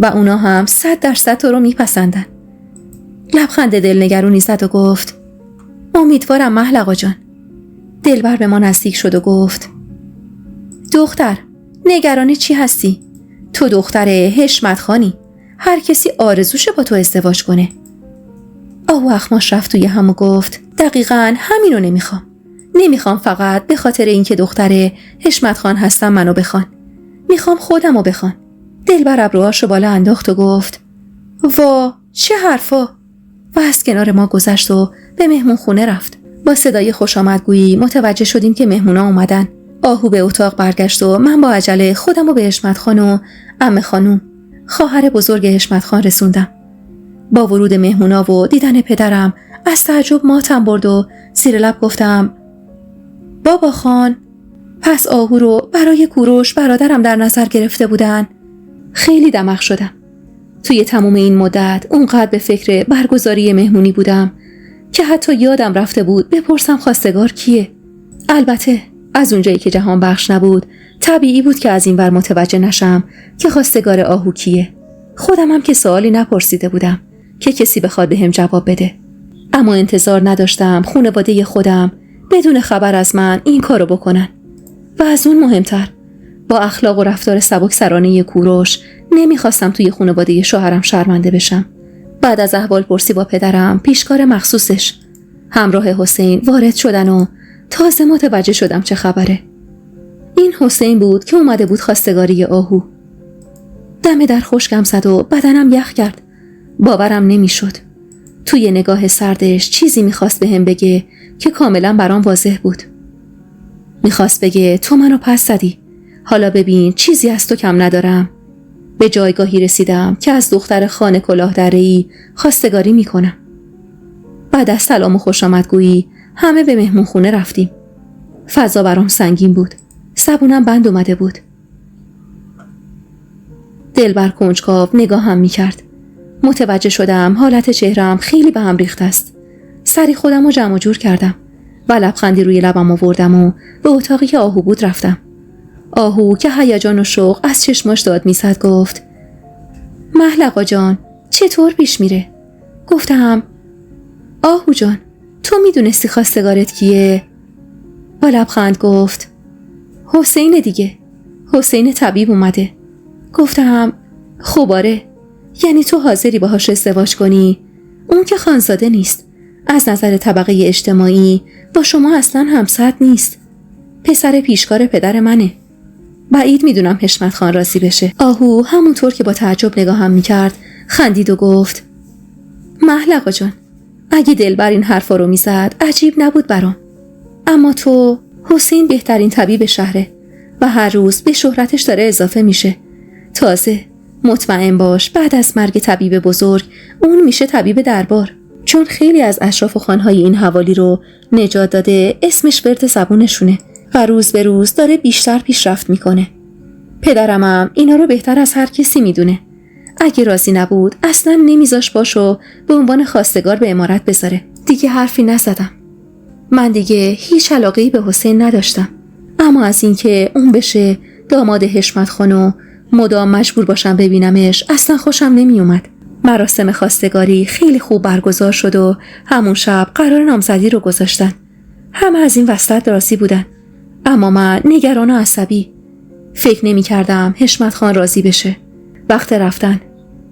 A: و اونا هم 100% تو رو میپسندن. لبخند دلنگرونی زد و گفت: امیدوارم محلقا جان. دلبر به ما نزدیک شد و گفت: دختر، نگران چی هستی؟ تو دختر حشمت خانی. هر کسی آرزوشه با تو ازدواج کنه. آهو اخماش رفت توی هم و گفت: دقیقاً همینو نمیخوام فقط به خاطر اینکه دختر حشمت خان هستم منو بخوان. میخوام خودمو بخوان. دلبر ابروهاشو بالا انداخت و گفت: وا، چه حرفا! و از کنار ما گذشت و به مهمون خونه رفت. با صدای خوشامدگویی متوجه شدیم که مهمونا اومدن. آهو به اتاق برگشت و من با عجله خودمو به حشمت خان و عمه خانوم، خواهر بزرگ حشمت خان رسوندم. با ورود مهمونا و دیدن پدرم از تعجب ماتم برد و زیر لب گفتم: بابا خان. پس آهو رو برای کوروش برادرم در نظر گرفته بودن. خیلی دماغ شدم. توی تمام این مدت اونقدر به فکر برگزاری مهمونی بودم که حتی یادم رفته بود بپرسم خواستگار کیه. البته از اونجایی که جهان بخش نبود طبیعی بود که از این ور متوجه نشم که خواستگار آهو کیه. خودم هم که سوالی نپرسیده بودم که کسی بخواد بهم جواب بده. اما انتظار نداشتم خانواده خودم بدون خبر از من این کارو بکنن. و از اون مهمتر، با اخلاق و رفتار سبکسرانه کوروش نمیخواستم توی خانواده شوهرم شرمنده بشم. بعد از احوال پرسی با پدرم پیشکار مخصوصش همراه حسین وارد شدن و تازه متوجه شدم چه خبره. این حسین بود که اومده بود خواستگاری آهو. دم در خشکم زد و بدنم یخ کرد. باورم نمیشد. توی نگاه سردش چیزی میخواست بهم بگه که کاملا برام واضح بود. میخواست بگه تو منو پس زدی. حالا ببین چیزی از تو کم ندارم. به جایگاهی رسیدم که از دختر خانه کلاه دره‌ای خواستگاری میکنم. بعد از سلام و خوشامدگویی همه به مهمون خونه رفتیم. فضا برام سنگین بود. زبونم بند اومده بود. دلبر کنجکاو نگاهم میکرد. متوجه شدم حالت چهرم خیلی به هم ریخته است. سری خودم رو جمع جور کردم و لبخندی روی لبم آوردم و به اتاقی که آهو بود رفتم. آهو که هیجان و شوق از چشماش داد میزد گفت: محلقا جان، چطور پیش میره؟ گفتم: آهو جان، تو میدونستی خواستگارت کیه؟ با لبخند گفت حسین دیگه، حسین طبیب اومده. گفتم خب آره، یعنی تو حاضری باهاش ازدواج کنی؟ اون که خانزاده نیست، از نظر طبقه اجتماعی با شما اصلا همسط نیست، پسر پیشکار پدر منه. بعید میدونم حشمت خان راضی بشه. آهو همونطور که با تعجب نگاهم میکرد خندید و گفت محل آقا جان، اگه دلبر این حرفا رو میزد عجیب نبود برام، اما تو، حسین بهترین طبیب شهره و هر روز به شهرتش داره اضافه میشه. تازه مطمئن باش بعد از مرگ طبیب بزرگ اون میشه طبیب دربار، چون خیلی از اشراف و خانهای این حوالی رو نجات داده، اسمش ورد زبونشونه و روز به روز داره بیشتر پیشرفت میکنه. پدرمم اینا رو بهتر از هر کسی میدونه. اگه راضی نبود اصلا نمیذاش باشو به عنوان خواستگار به امارت بذاره. دیگه حرفی نزدم. من دیگه هیچ علاقه‌ای به حسین نداشتم، اما از اینکه اون بشه داماد حشمت خان و مدام مجبور باشم ببینمش اصلا خوشم نمی اومد. مراسم خواستگاری خیلی خوب برگزار شد و همون شب قرار نامزدی رو گذاشتن. همه از این وسط راضی بودن، اما من نگران و عصبی. فکر نمی کردم حشمت خان راضی بشه. وقت رفتن،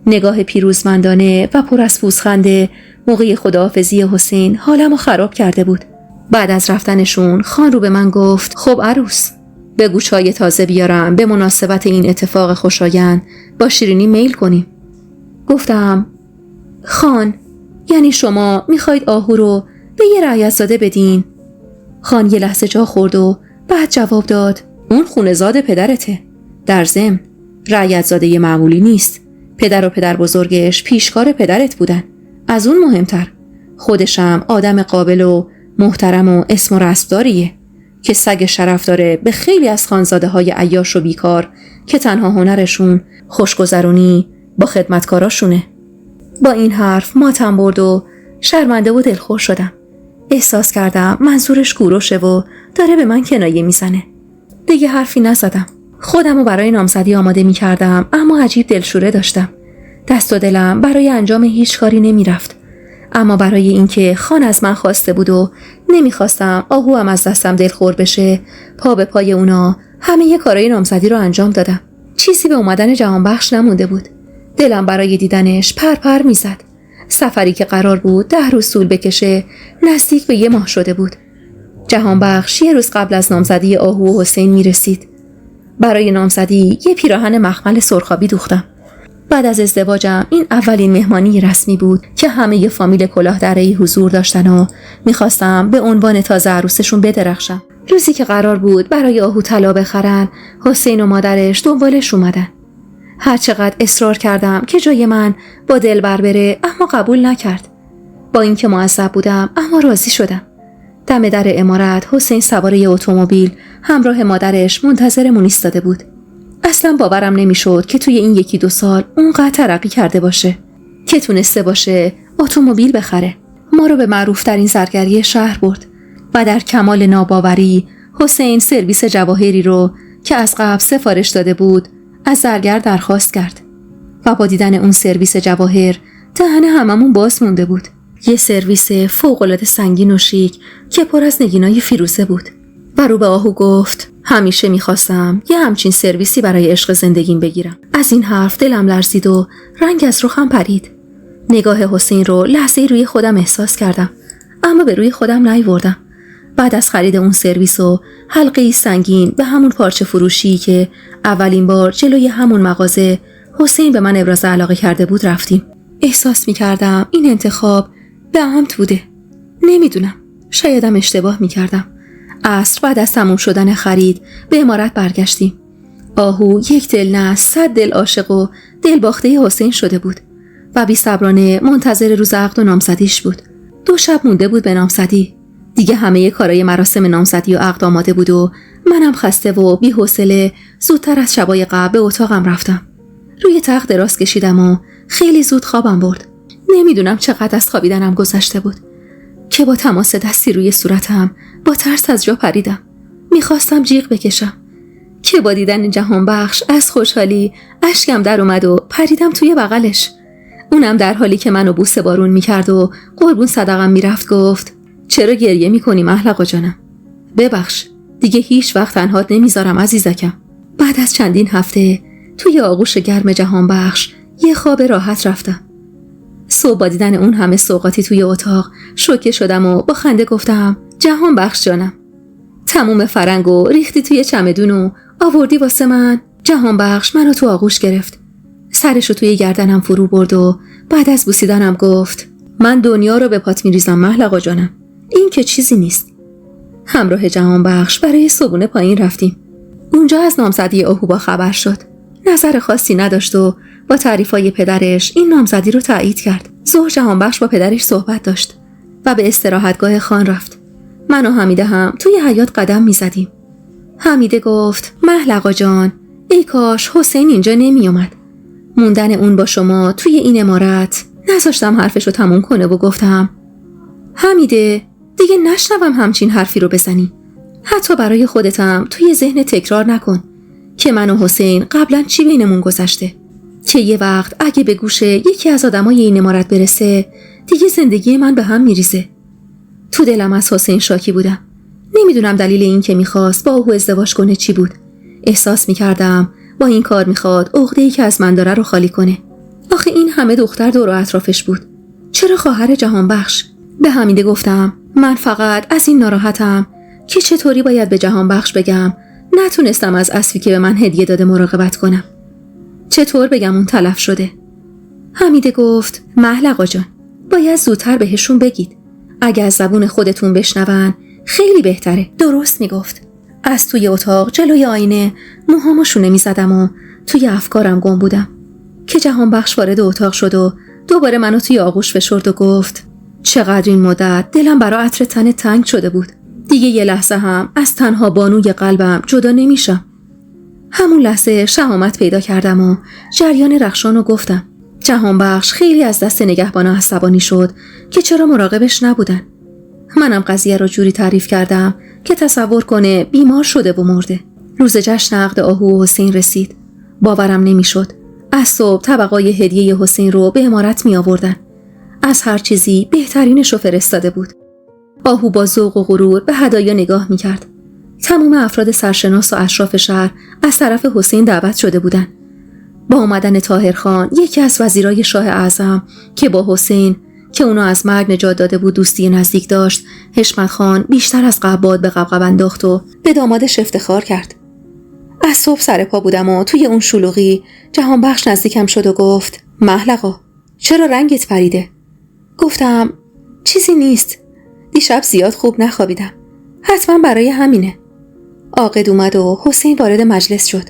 A: نگاه پیروزمندانه و پر از پوزخند موقع خداحافظی حسین حالمو خراب کرده بود. بعد از رفتنشون خان رو به من گفت خب عروس، بگو چای تازه بیارم به مناسبت این اتفاق خوشایند با شیرینی میل کنیم. گفتم خان، یعنی شما میخواید آهو رو به یه رعیت‌زاده بدین؟ خان یه لحظه جا خورد و بعد جواب داد اون خونه‌زاد پدرته. در ضمن رعیت‌زاده معمولی نیست. پدر و پدر بزرگش پیشکار پدرت بودن. از اون مهمتر خودشم آدم قابل و محترم و اسم و رسمداریه که سگ شرف داره به خیلی از خانزاده های عیاش و بیکار که تنها هنرشون خوشگذرونی با خدمتکاراشونه. با این حرف ماتم برد و شرمنده و دلخور شدم. احساس کردم منظورش کوروشه و داره به من کنایه میزنه. دیگه حرفی نزدم. خودمو برای نامزدی آماده میکردم، اما عجیب دلشوره داشتم. دست و دلم برای انجام هیچ کاری نمیرفت. اما برای اینکه خان از من خواسته بود و نمیخواستم آهو هم از دستم دلخور بشه، پا به پای اونا همه کارای نامزدی رو انجام دادم. چیزی به اومدن جهانبخش نمونده بود. دلم برای دیدنش پر میزد. سفری که قرار بود 10 روز طول بکشه نزدیک به 1 ماه شده بود. جهانبخش 1 روز قبل از نامزدی آهو و حسین میرسید. برای نامزدی یه پیراهن مخمل سرخابی دوختم. بعد از ازدواجم این اولین مهمانی رسمی بود که همه فامیل کلاه دره‌ای حضور داشتن و میخواستم به عنوان تازه عروسشون بدرخشم. روزی که قرار بود برای آهو طلا بخرن، حسین و مادرش دنبالش اومدن. هر چقدر اصرار کردم که جای من با دلبر بره، اما قبول نکرد. با اینکه معذب بودم اما راضی شدم. دم در عمارت حسین سوار یه اتومبیل همراه مادرش منتظرمون ایستاده بود. اصلا باورم نمیشد که توی این 1-2 سال اونقدر ترقی کرده باشه که تونسته باشه اتومبیل بخره. ما رو به معروفترین زرگری شهر برد و در کمال ناباوری حسین سرویس جواهری رو که از قبل سفارش داده بود از زرگر درخواست کرد و با دیدن اون سرویس جواهر دهن هممون باز مونده بود. یه سرویس فوق‌العاده سنگین و شیک که پر از نگینای فیروزه بود. و رو به آهو گفت همیشه میخواستم یه همچین سرویسی برای عشق زندگیم بگیرم. از این حرف دلم لرزید و رنگ از رخم پرید. نگاه حسین رو لحظه‌ای روی خودم احساس کردم، اما به روی خودم نیاوردم. بعد از خرید اون سرویس و حلقه‌ای سنگین به همون پارچه فروشی که اولین بار جلوی همون مغازه حسین به من ابراز علاقه کرده بود رفتیم. احساس میکردم این انتخاب به عمد بوده. نمیدونم، شایدم اشتباه میکردم. عصر بعد از تموم شدن خرید به عمارت برگشتیم. آهو یک دل نه 100 دل عاشق و دل باخته حسین شده بود و بی‌صبرانه منتظر روز عقد و نامزدیش بود. 2 شب مونده بود به نامزدی. دیگه همه کارای مراسم نامزدی و عقد آماده بود و منم خسته و بی‌حوصله زودتر از شبای قبل به اتاقم رفتم. روی تخت دراز کشیدم و خیلی زود خوابم برد. نمیدونم چقدر از خوابیدنم گذشته بود که با تماس دستی روی صورتم با ترس از جا پریدم. میخواستم جیغ بکشم که با دیدن جهانبخش از خوشحالی اشکم در اومد و پریدم توی بغلش. اونم در حالی که منو بوسه بارون میکرد و قربون صدقم میرفت گفت چرا گریه میکنی محلقا جانم؟ ببخش، دیگه هیچ وقت تنهات نمیذارم عزیزکم. بعد از چندین هفته توی آغوش گرم جهانبخش یه خواب راحت رفتم. صبح با دیدن اون همه سوغاتی توی اتاق شوکه شدم و با خنده گفتم جهانبخش جانم، تموم فرنگو ریختی توی چمدون و آوردی واسه من؟ جهانبخش منو تو آغوش گرفت، سرشو توی گردنم فرو برد و بعد از بوسیدنم گفت من دنیا رو به پات میریزم محلقا جانم، این که چیزی نیست. همراه جهانبخش برای صبحونه پایین رفتیم. اونجا از نامزدی آهو با خبر شد. نظر خاصی نداشت و با تعریفای پدرش این نامزدی رو تایید کرد. ظهر جهانبخش با پدرش صحبت داشت و به استراحتگاه خان رفت. من و حمیده هم توی حیاط قدم میزدیم. حمیده گفت محلقا جان، ای کاش حسین اینجا نمی اومد. موندن اون با شما توی این عمارت. نذاشتم حرفشو تموم کنه و گفتم حمیده دیگه نشنوم همچین حرفی رو بزنی. حتی برای خودتم توی ذهن تکرار نکن که من و حسین قبلا چی بینمون گذشته، که یه وقت اگه به گوش یکی از آدمای این عمارت برسه دیگه زندگی من به هم میریزه. تو دلم از حسین شاکی بودم. نمیدونم دلیل این که میخواست با آهو ازدواج کنه چی بود. احساس میکردم با این کار میخواد عقده‌ای که از من داره رو خالی کنه. آخه این همه دختر دور و اطرافش بود، چرا خواهر جهانبخش؟ به حمیده گفتم من فقط از این ناراحتم که چطوری باید به جهانبخش بگم نتونستم از اسبی که به من هدیه داده مراقبت کنم. چطور بگم اون تلف شده؟ حمیده گفت محلقا جان، باید زودتر بهشون بگید. اگه از زبون خودتون بشنون خیلی بهتره. درست میگفت. از توی اتاق جلوی آینه موهامو شونه میزدم و توی افکارم گم بودم که جهانبخش وارد اتاق شد و دوباره منو توی آغوش فشرد و گفت چقدر این مدت دلم برا عطر تن تنگ شده بود. دیگه یه لحظه هم از تنها بانوی قلبم جدا نمیشم. همون لحظه شهامت پیدا کردم و جریان رخشانو گفتم. جهانبخش خیلی از دست نگهبانا عصبانی شد که چرا مراقبش نبودن. منم قضیه رو جوری تعریف کردم که تصور کنه بیمار شده و مرده. روز جشن عقد آهو و حسین رسید. باورم نمیشد. از صبح طبقای هدیه حسین رو به عمارت می آوردن. از هر چیزی بهترینش رو فرستاده بود. آهو با ذوق و غرور به هدایا نگاه می کرد. تمام افراد سرشناس و اشراف شهر از طرف حسین دعوت شده بودند. با آمدن طاهرخان، یکی از وزیرای شاه اعظم که با حسین که اونو از مرگ نجات داده بود دوستی نزدیک داشت، حشمت خان بیشتر از قباد به قبقب انداخت و به دامادش افتخار کرد. از صبح سر پا بودم و توی اون شلوغی جهانبخش نزدیکم شد و گفت محلقا چرا رنگت پریده؟ گفتم چیزی نیست، دیشب زیاد خوب نخوابیدم، حتما برای همینه. عاقد اومد و حسین وارد مجلس شد.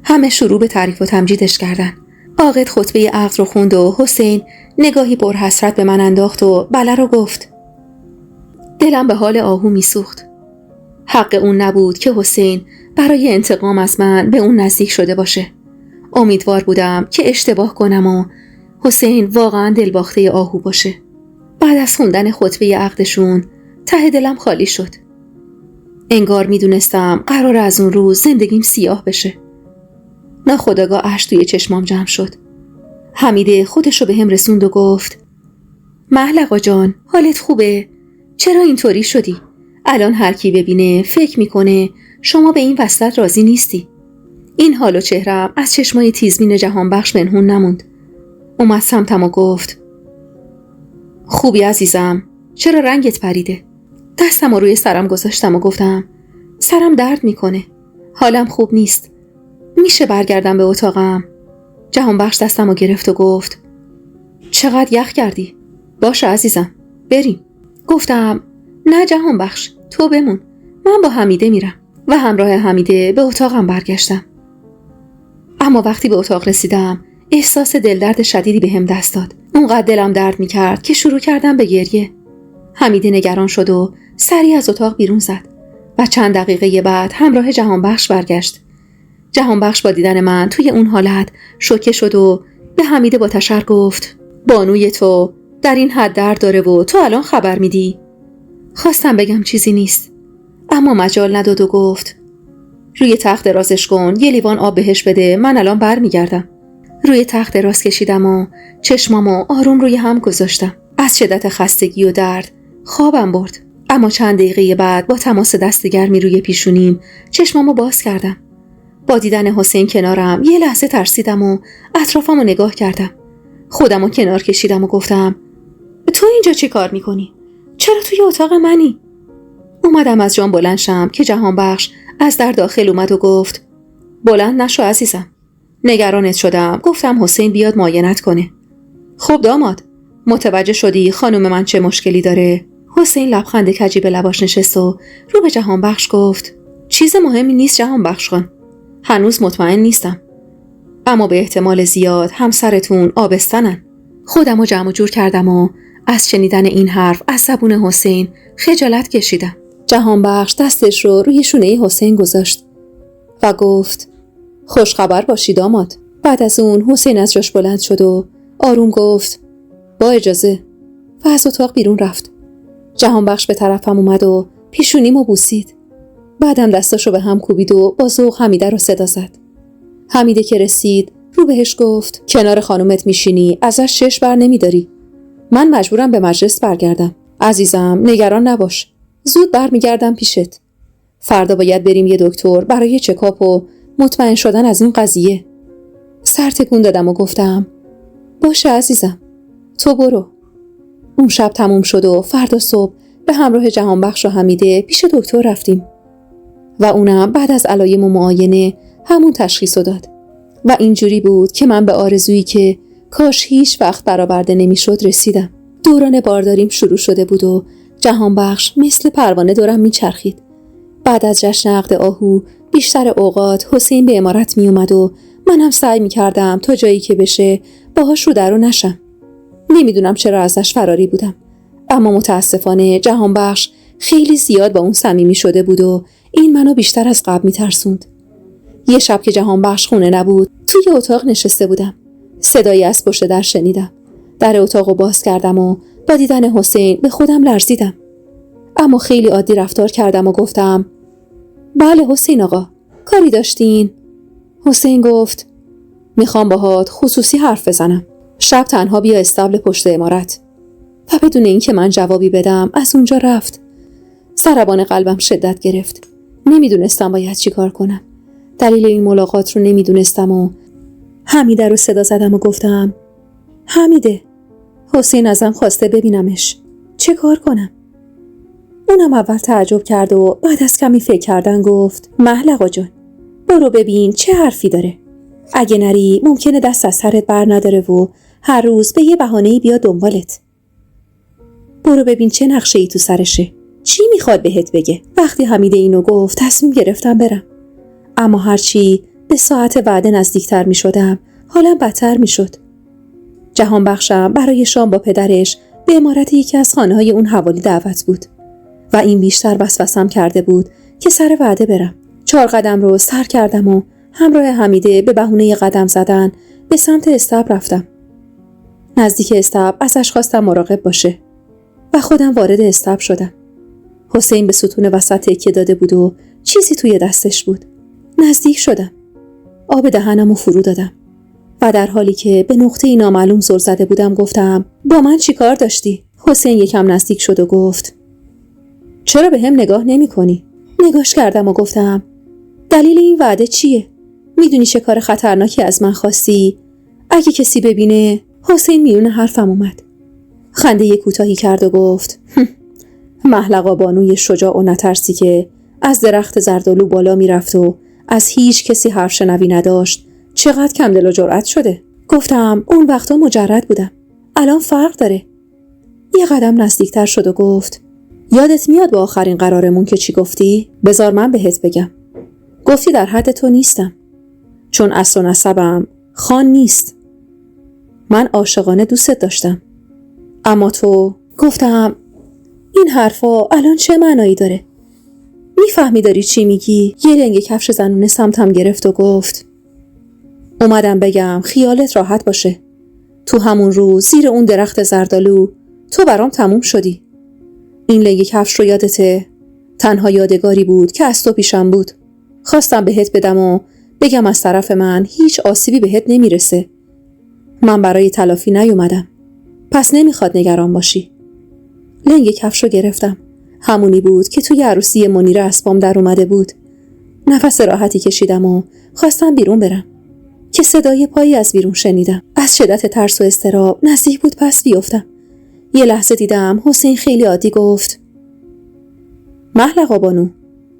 A: همه شروع به تعریف و تمجیدش کردن. عاقد خطبه عقد رو خوند و حسین نگاهی پر حسرت به من انداخت و بله رو گفت. دلم به حال آهو میسوخت. حق اون نبود که حسین برای انتقام از من به اون نزدیک شده باشه. امیدوار بودم که اشتباه کنم و حسین واقعا دلباخته آهو باشه. بعد از خوندن خطبه عقدشون ته دلم خالی شد. انگار میدونستم قرار از اون روز زندگیم سیاه بشه. ناخودآگاه اشک توی چشمام جمع شد. حمیده خودشو به هم رسوند و گفت محلقا جان حالت خوبه؟ چرا اینطوری شدی؟ الان هر کی ببینه فکر میکنه شما به این وصلت راضی نیستی. این حال و چهرم از چشمای تیزبین جهانبخش پنهون نموند. اومد سمتم و گفت خوبی عزیزم، چرا رنگت پریده؟ دستم رو روی سرم گذاشتم و گفتم سرم درد میکنه، حالم خوب نیست، میشه برگردم به اتاقم؟ جهانبخش دستم رو گرفت و گفت چقدر یخ کردی؟ باشه عزیزم بریم. گفتم نه جهانبخش تو بمون، من با حمیده میرم. و همراه حمیده به اتاقم برگشتم. اما وقتی به اتاق رسیدم احساس دلدرد شدیدی به هم دست داد. اونقدر دلم درد میکرد که شروع کردم به گریه. حمیده نگران شد و سریع از اتاق بیرون زد و چند دقیقه بعد همراه جهانبخش برگشت. جهانبخش با دیدن من توی اون حالت شوکه شد و به حمیده با تشر گفت بانوی تو در این حد درد داره و تو الان خبر میدی؟ خواستم بگم چیزی نیست اما مجال نداد و گفت روی تخت درازش کن، یه لیوان آب بهش بده، من الان برمیگردم. روی تخت دراز کشیدم و چشمامو آروم روی هم گذاشتم. از شدت خستگی و درد خوابم برد. اما چند دقیقه بعد با تماس دست گرمی روی پیشونیم چشمامو باز کردم. با دیدن حسین کنارم یه لحظه ترسیدم و اطرافمو نگاه کردم. خودمو کنار کشیدم و گفتم تو اینجا چی کار میکنی؟ چرا توی اتاق منی؟ اومدم از جام بلند شم که جهانبخش از در داخل اومد و گفت بلند نشو عزیزم. نگرانت شدم، گفتم حسین بیاد معاینت کنه. خب داماد، متوجه شدی خانم من چه مشکلی داره؟ حسین لبخند کجی به لباش نشست و رو به جهانبخش گفت چیز مهمی نیست جهانبخش خان. هنوز مطمئن نیستم، اما به احتمال زیاد همسرتون آبستنن. خودمو جمع جور کردم و از شنیدن این حرف از زبون حسین خجالت کشیدم. جهانبخش دستش رو روی شونه حسین گذاشت و گفت خوش خبر باشی داماد. بعد از اون حسین از جاش بلند شد و آروم گفت با اجازه و از اتاق بیرون رفت. جهانبخش به طرفم اومد و پیشونیمو بوسید. بعدم دستاشو به هم کوبید و با ذوق حمیده رو صدا زد. حمیده که رسید رو بهش گفت کنار خانومت میشینی ازش چشم بر نمیداری. من مجبورم به مجلس برگردم. عزیزم نگران نباش، زود برمیگردم پیشت. فردا باید بریم یه دکتر برای چکاپ و مطمئن شدن از این قضیه. سر تکون دادم و گفتم باشه عزیزم، تو برو. اون شب تموم شد و فردا صبح به همراه جهانبخش و حمیده پیش دکتر رفتیم و اونم بعد از علایم و معاینه همون تشخیص داد و اینجوری بود که من به آرزویی که کاش هیچ وقت برآورده نمیشد رسیدم. دوران بارداریم شروع شده بود و جهانبخش مثل پروانه دورم میچرخید. بعد از جشن عقد آهو بیشتر اوقات حسین به امارت می اومد و منم سعی می کردم تا جایی که بشه باهاش رو در رو نشم. نمیدونم چرا ازش فراری بودم، اما متاسفانه جهانبخش خیلی زیاد با اون صمیمی شده بود و این منو بیشتر از قبل می ترسوند. یه شب که جهانبخش خونه نبود توی اتاق نشسته بودم. صدایی از پشت در شنیدم. در اتاقو باز کردم و با دیدن حسین به خودم لرزیدم، اما خیلی عادی رفتار کردم و گفتم بله حسین آقا، کاری داشتین؟ حسین گفت میخوام باهات خصوصی حرف بزنم. شب تنها بیا استبل پشت عمارت. و بدون اینکه من جوابی بدم از اونجا رفت. ضربان قلبم شدت گرفت. نمیدونستم باید چی کار کنم. دلیل این ملاقات رو نمیدونستم و حمیده رو صدا زدم و گفتم حمیده، حسین ازم خواسته ببینمش، چه کار کنم؟ اونم اول تعجب کرد و بعد از کمی فکر کردن گفت محلقا جان، برو ببین چه حرفی داره. اگه نری ممکنه دست از سرت بر نداره و هر روز به یه بهانه‌ای بیاد دنبالت. برو ببین چه نقشه‌ای تو سرشه، چی میخواد بهت بگه. وقتی حمیده اینو گفت تصمیم گرفتم برم، اما هرچی به ساعت وعده نزدیکتر میشدم حالم بدتر میشد. جهانبخشم برای شام با پدرش به عمارت یکی از خانه‌های اون حوالی دعوت بود و این بیشتر وسوسه‌ام کرده بود که سر وعده برم. 4 قدم رو سر کردم و همراه حمیده به بهونه قدم زدن به سمت استبل رفتم. نزدیک استبل ازش خواستم مراقب باشه و خودم وارد استبل شدم. حسین به ستون وسط تکیه داده بود و چیزی توی دستش بود. نزدیک شدم. آب دهنمو فرو دادم و در حالی که به نقطه نامعلوم زل زده بودم گفتم با من چی کار داشتی؟ حسین یکم نزدیک شد و گفت چرا به هم نگاه نمی کنی؟ نگاش کردم و گفتم دلیل این وعده چیه؟ میدونی چه کار خطرناکی از من خواستی؟ اگه کسی ببینه. حسین میون حرفم اومد. خنده کوتاهی کرد و گفت محلقا بانوی شجاع و نترسی که از درخت زردالو بالا میرفت و از هیچ کسی حرف شنوی نداشت چقدر کم دل و جرأت شده. گفتم اون وقتا مجرد بودم، الان فرق داره. یه قدم نزدیکتر شد و گفت یادت میاد با آخرین قرارمون که چی گفتی؟ بذار من بهت بگم. گفتی در حد تو نیستم، چون اصل و نسبم خان نیست. من عاشقانه دوستت داشتم، اما تو. گفتم این حرفا الان چه معنایی داره؟ میفهمی داری چی میگی؟ یه لنگ کفش زنونه سمتم گرفت و گفت اومدم بگم خیالت راحت باشه، تو همون روز زیر اون درخت زردالو تو برام تموم شدی. این لنگ کفش رو یادته؟ تنها یادگاری بود که از تو پیشم بود. خواستم بهت بدم و بگم از طرف من هیچ آسیبی بهت نمیرسه. من برای تلافی نیومدم، پس نمیخواد نگران باشی. لنگ کفش رو گرفتم، همونی بود که توی عروسی منیر اسبام در اومده بود. نفس راحتی کشیدم و خواستم بیرون برم که صدای پایی از بیرون شنیدم. از شدت ترس و اضطراب نزدیک بود پس بیفتم. یه لحظه دیدم حسین خیلی عادی گفت: محلقا بانو،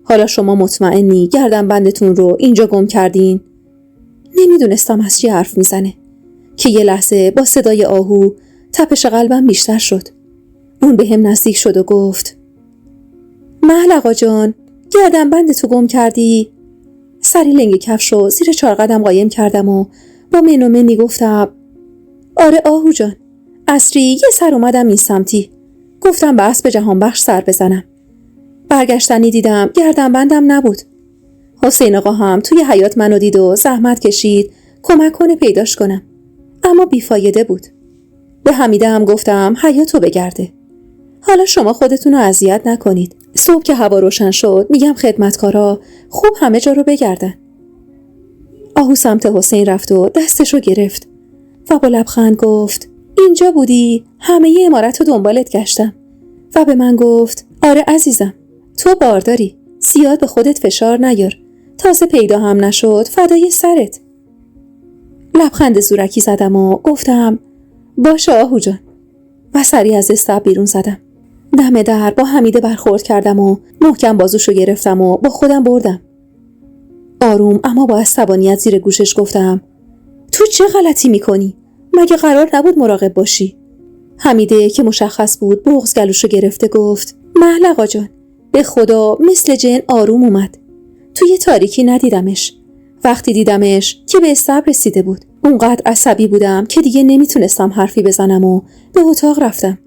A: حالا شما مطمئنی گردنبندتون رو اینجا گم کردین؟ نمیدونستم از چی حرف میزنه که یه لحظه با صدای آهو تپش قلبم بیشتر شد. اون به هم نزدیک شد و گفت: محلقا جان، گردنبندتو گم کردی؟ سری لنگ کفشو زیر 4 قدم قایم کردم و با منی گفتم: آره آهو جان، عصری یه سر اومدم این سمتی، گفتم به اسب جهانبخش سر بزنم. برگشتنی دیدم گردنبندم نبود. حسین آقا هم توی حیاط منو دید و زحمت کشید کمک کنه پیداش کنم، اما بیفایده بود. به حمیده هم گفتم حیاطو بگرده. حالا شما خودتونو اذیت نکنید. صبح که هوا روشن شد میگم خدمتکارا خوب همه جا رو بگردن. آهو سمت حسین رفت و دستشو گرفت و با لبخند گفت: اینجا بودی؟ همه ی عمارت رو دنبالت گشتم. و به من گفت: آره عزیزم، تو بارداری، زیاد به خودت فشار نیار، تازه پیدا هم نشد فدای سرت. لبخند زورکی زدم و گفتم: باشه آهو جان، و سریع از استاب بیرون زدم. دم در با حمیده برخورد کردم و محکم بازوشو گرفتم و با خودم بردم. آروم اما با عصبانیت زیر گوشش گفتم: تو چه غلطی میکنی؟ مگه قرار نبود مراقب باشی؟ حمیده که مشخص بود بغض گلوشو گرفته گفت: محلقا جان، به خدا مثل جن آروم اومد. توی تاریکی ندیدمش. وقتی دیدمش که به استاب رسیده بود. اونقدر عصبی بودم که دیگه نمیتونستم حرفی بزنم و به اتاق رفتم.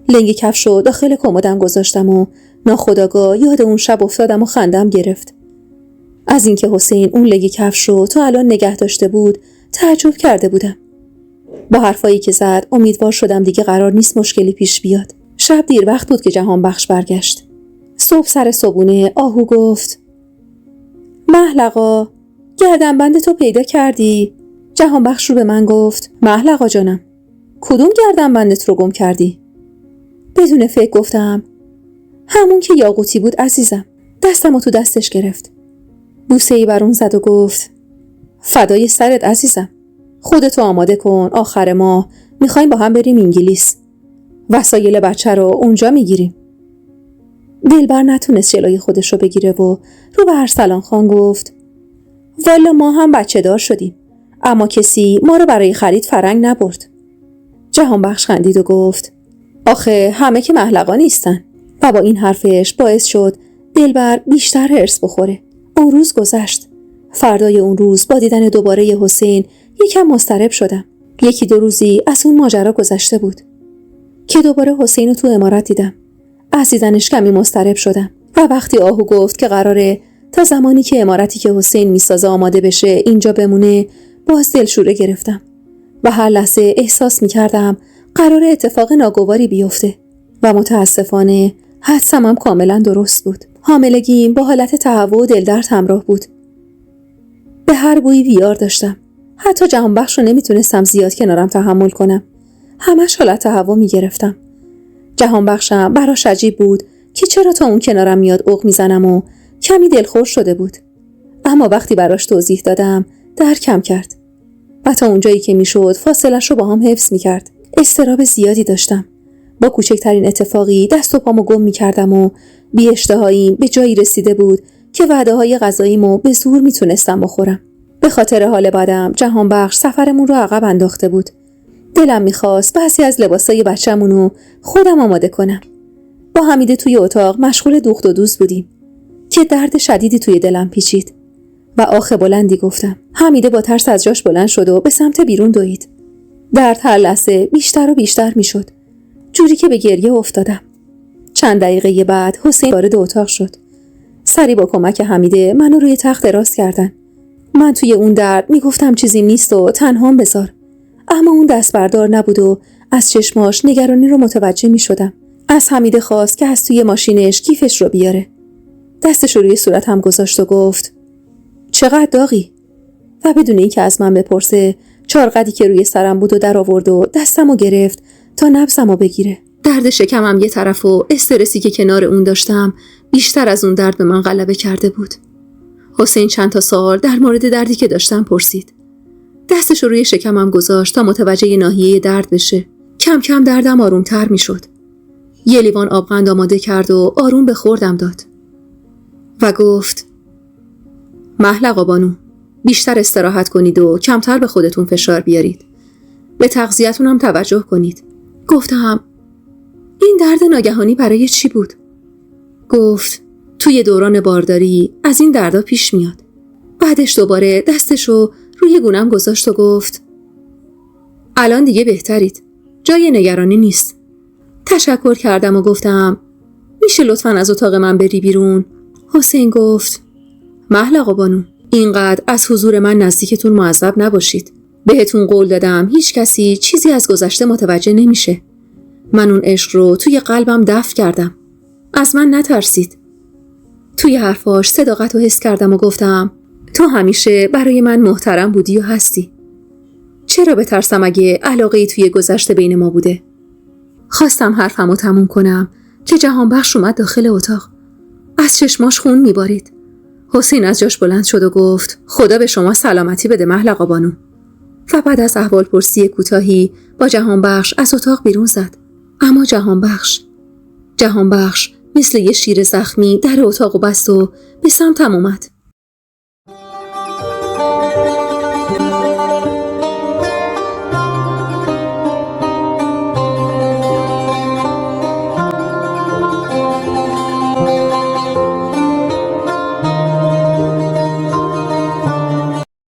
A: لنگ کفشو داخل کمدم گذاشتم و ناخودآگاه یاد اون شب افتادم و خندم گرفت. از اینکه حسین اون لنگ کفشو تا الان نگه داشته بود تعجب کرده بودم. با حرفایی که زد امیدوار شدم دیگه قرار نیست مشکلی پیش بیاد. شب دیر وقت بود که جهانبخش برگشت. صبح سر صبونه آهو گفت: محلقا، گردنبندتو پیدا کردی؟ جهانبخش رو به من گفت: محلقا جانم، کدوم گردنبندت رو گم کردی؟ بدون فکر گفتم: همون که یاقوتی بود عزیزم. دستمو تو دستش گرفت، بوسه‌ای بر اون زد و گفت: فدای سرت عزیزم، خودتو آماده کن، آخر ماه میخوایم با هم بریم انگلیس. وسایل بچه رو اونجا میگیریم. دلبر نتونست جلوی خودش رو بگیره و رو به ارسلان خان گفت: والا ما هم بچه دار شدیم، اما کسی ما رو برای خرید فرنگ نبرد. جهانبخش خندید و گفت: آخه همه که محلقا نیستن. و با این حرفش باعث شد دلبر بیشتر هرس بخوره. اون روز گذشت. فردای اون روز با دیدن دوباره حسین یکم مضطرب شدم. 1-2 روزی از اون ماجرا گذشته بود که دوباره حسین رو تو عمارت دیدم. از دیدنش کمی مضطرب شدم و وقتی آهو گفت که قراره تا زمانی که عمارتی که حسین میسازه آماده بشه اینجا بمونه، باز دلشوره گرفتم و هر لحظه احساس میکردم قراره اتفاق ناگواری بیفته و متاسفانه حدسم هم کاملا درست بود. حاملگیم با حالت تهوع و دلدرد همراه بود. به هر بویی ویار داشتم. حتی جهانبخش رو نمیتونستم زیاد کنارم تحمل کنم. همش حالت تهوع میگرفتم. جهانبخشم براش عجیب بود که چرا تا اون کنارم میاد اوق میزنم و کمی دلخور شده بود. اما وقتی براش توضیح دادم درکم کرد و تا اونجایی که میشد فاصلش رو با هم حفظ میکرد. اضطراب زیادی داشتم. با کوچکترین اتفاقی دست و پامو گم میکردم و بی اشتهاییم به جایی رسیده بود که وعده های غذاییمو به زور میتونستم بخورم. به خاطر حال بدم جهانبخش سفرمون رو عقب انداخته بود. دلم میخواست بعضی از لباسای بچه‌مونو خودم آماده کنم. با حمیده توی اتاق مشغول دوخت و دوز بودیم که درد شدیدی توی دلم پیچید و آخ بلندی گفتم. حمیده با ترس از جاش بلند شد و به سمت بیرون دوید. درد هر لحظه بیشتر و بیشتر میشد، جوری که به گریه افتادم. چند دقیقه بعد حسین وارد اتاق شد. سری با کمک حمیده منو روی تخت دراز کردن. من توی اون درد میگفتم چیزی نیست و تنهام بذار، اما اون دست بردار نبود و از چشماش نگرانی رو متوجه میشدم. از حمیده خواست که از توی ماشینش کیفش رو بیاره. دستش رو روی صورتم گذاشت و گفت: چقدر داغی؟ و بدون اینکه از من بپرسه 4 قدی که روی سرم بود و در آورد و دستمو گرفت تا نبضمو بگیره. درد شکمم یه طرف و استرسی که کنار اون داشتم بیشتر از اون درد به من غلبه کرده بود. حسین چند تا سوال در مورد دردی که داشتم پرسید. دستش رو روی شکمم گذاشت تا متوجه ناحیه درد بشه. کم کم دردم آرومتر می شد. یه لیوان آبغند آماده کرد و آروم به خوردم داد. و گفت: محلق بانو، بیشتر استراحت کنید و کمتر به خودتون فشار بیارید. به تغذیه‌تون هم توجه کنید. گفتم: این درد ناگهانی برای چی بود؟ گفت: توی دوران بارداری از این دردا پیش میاد. بعدش دوباره دستشو روی گونم گذاشت و گفت: الان دیگه بهترید. جای نگرانی نیست. تشکر کردم و گفتم: میشه لطفاً از اتاق من بری بیرون؟ حسین گفت: محلق بانو، اینقدر از حضور من نزدیکتون معذب نباشید. بهتون قول دادم هیچ کسی چیزی از گذشته متوجه نمیشه. من اون عشق رو توی قلبم دفن کردم. از من نترسید. توی حرفاش صداقت رو حس کردم و گفتم: تو همیشه برای من محترم بودی و هستی. چرا بترسم اگه علاقه‌ای توی گذشته بین ما بوده؟ خواستم حرفمو تموم کنم که جهانبخش اومد داخل اتاق. از چشماش خون میبارید. حسین از جاش بلند شد و گفت: خدا به شما سلامتی بده محلق بانو. و بعد از احوالپرسی کوتاهی با جهانبخش از اتاق بیرون زد. اما جهانبخش مثل یه شیر زخمی در اتاق بست و به سمتم اومد.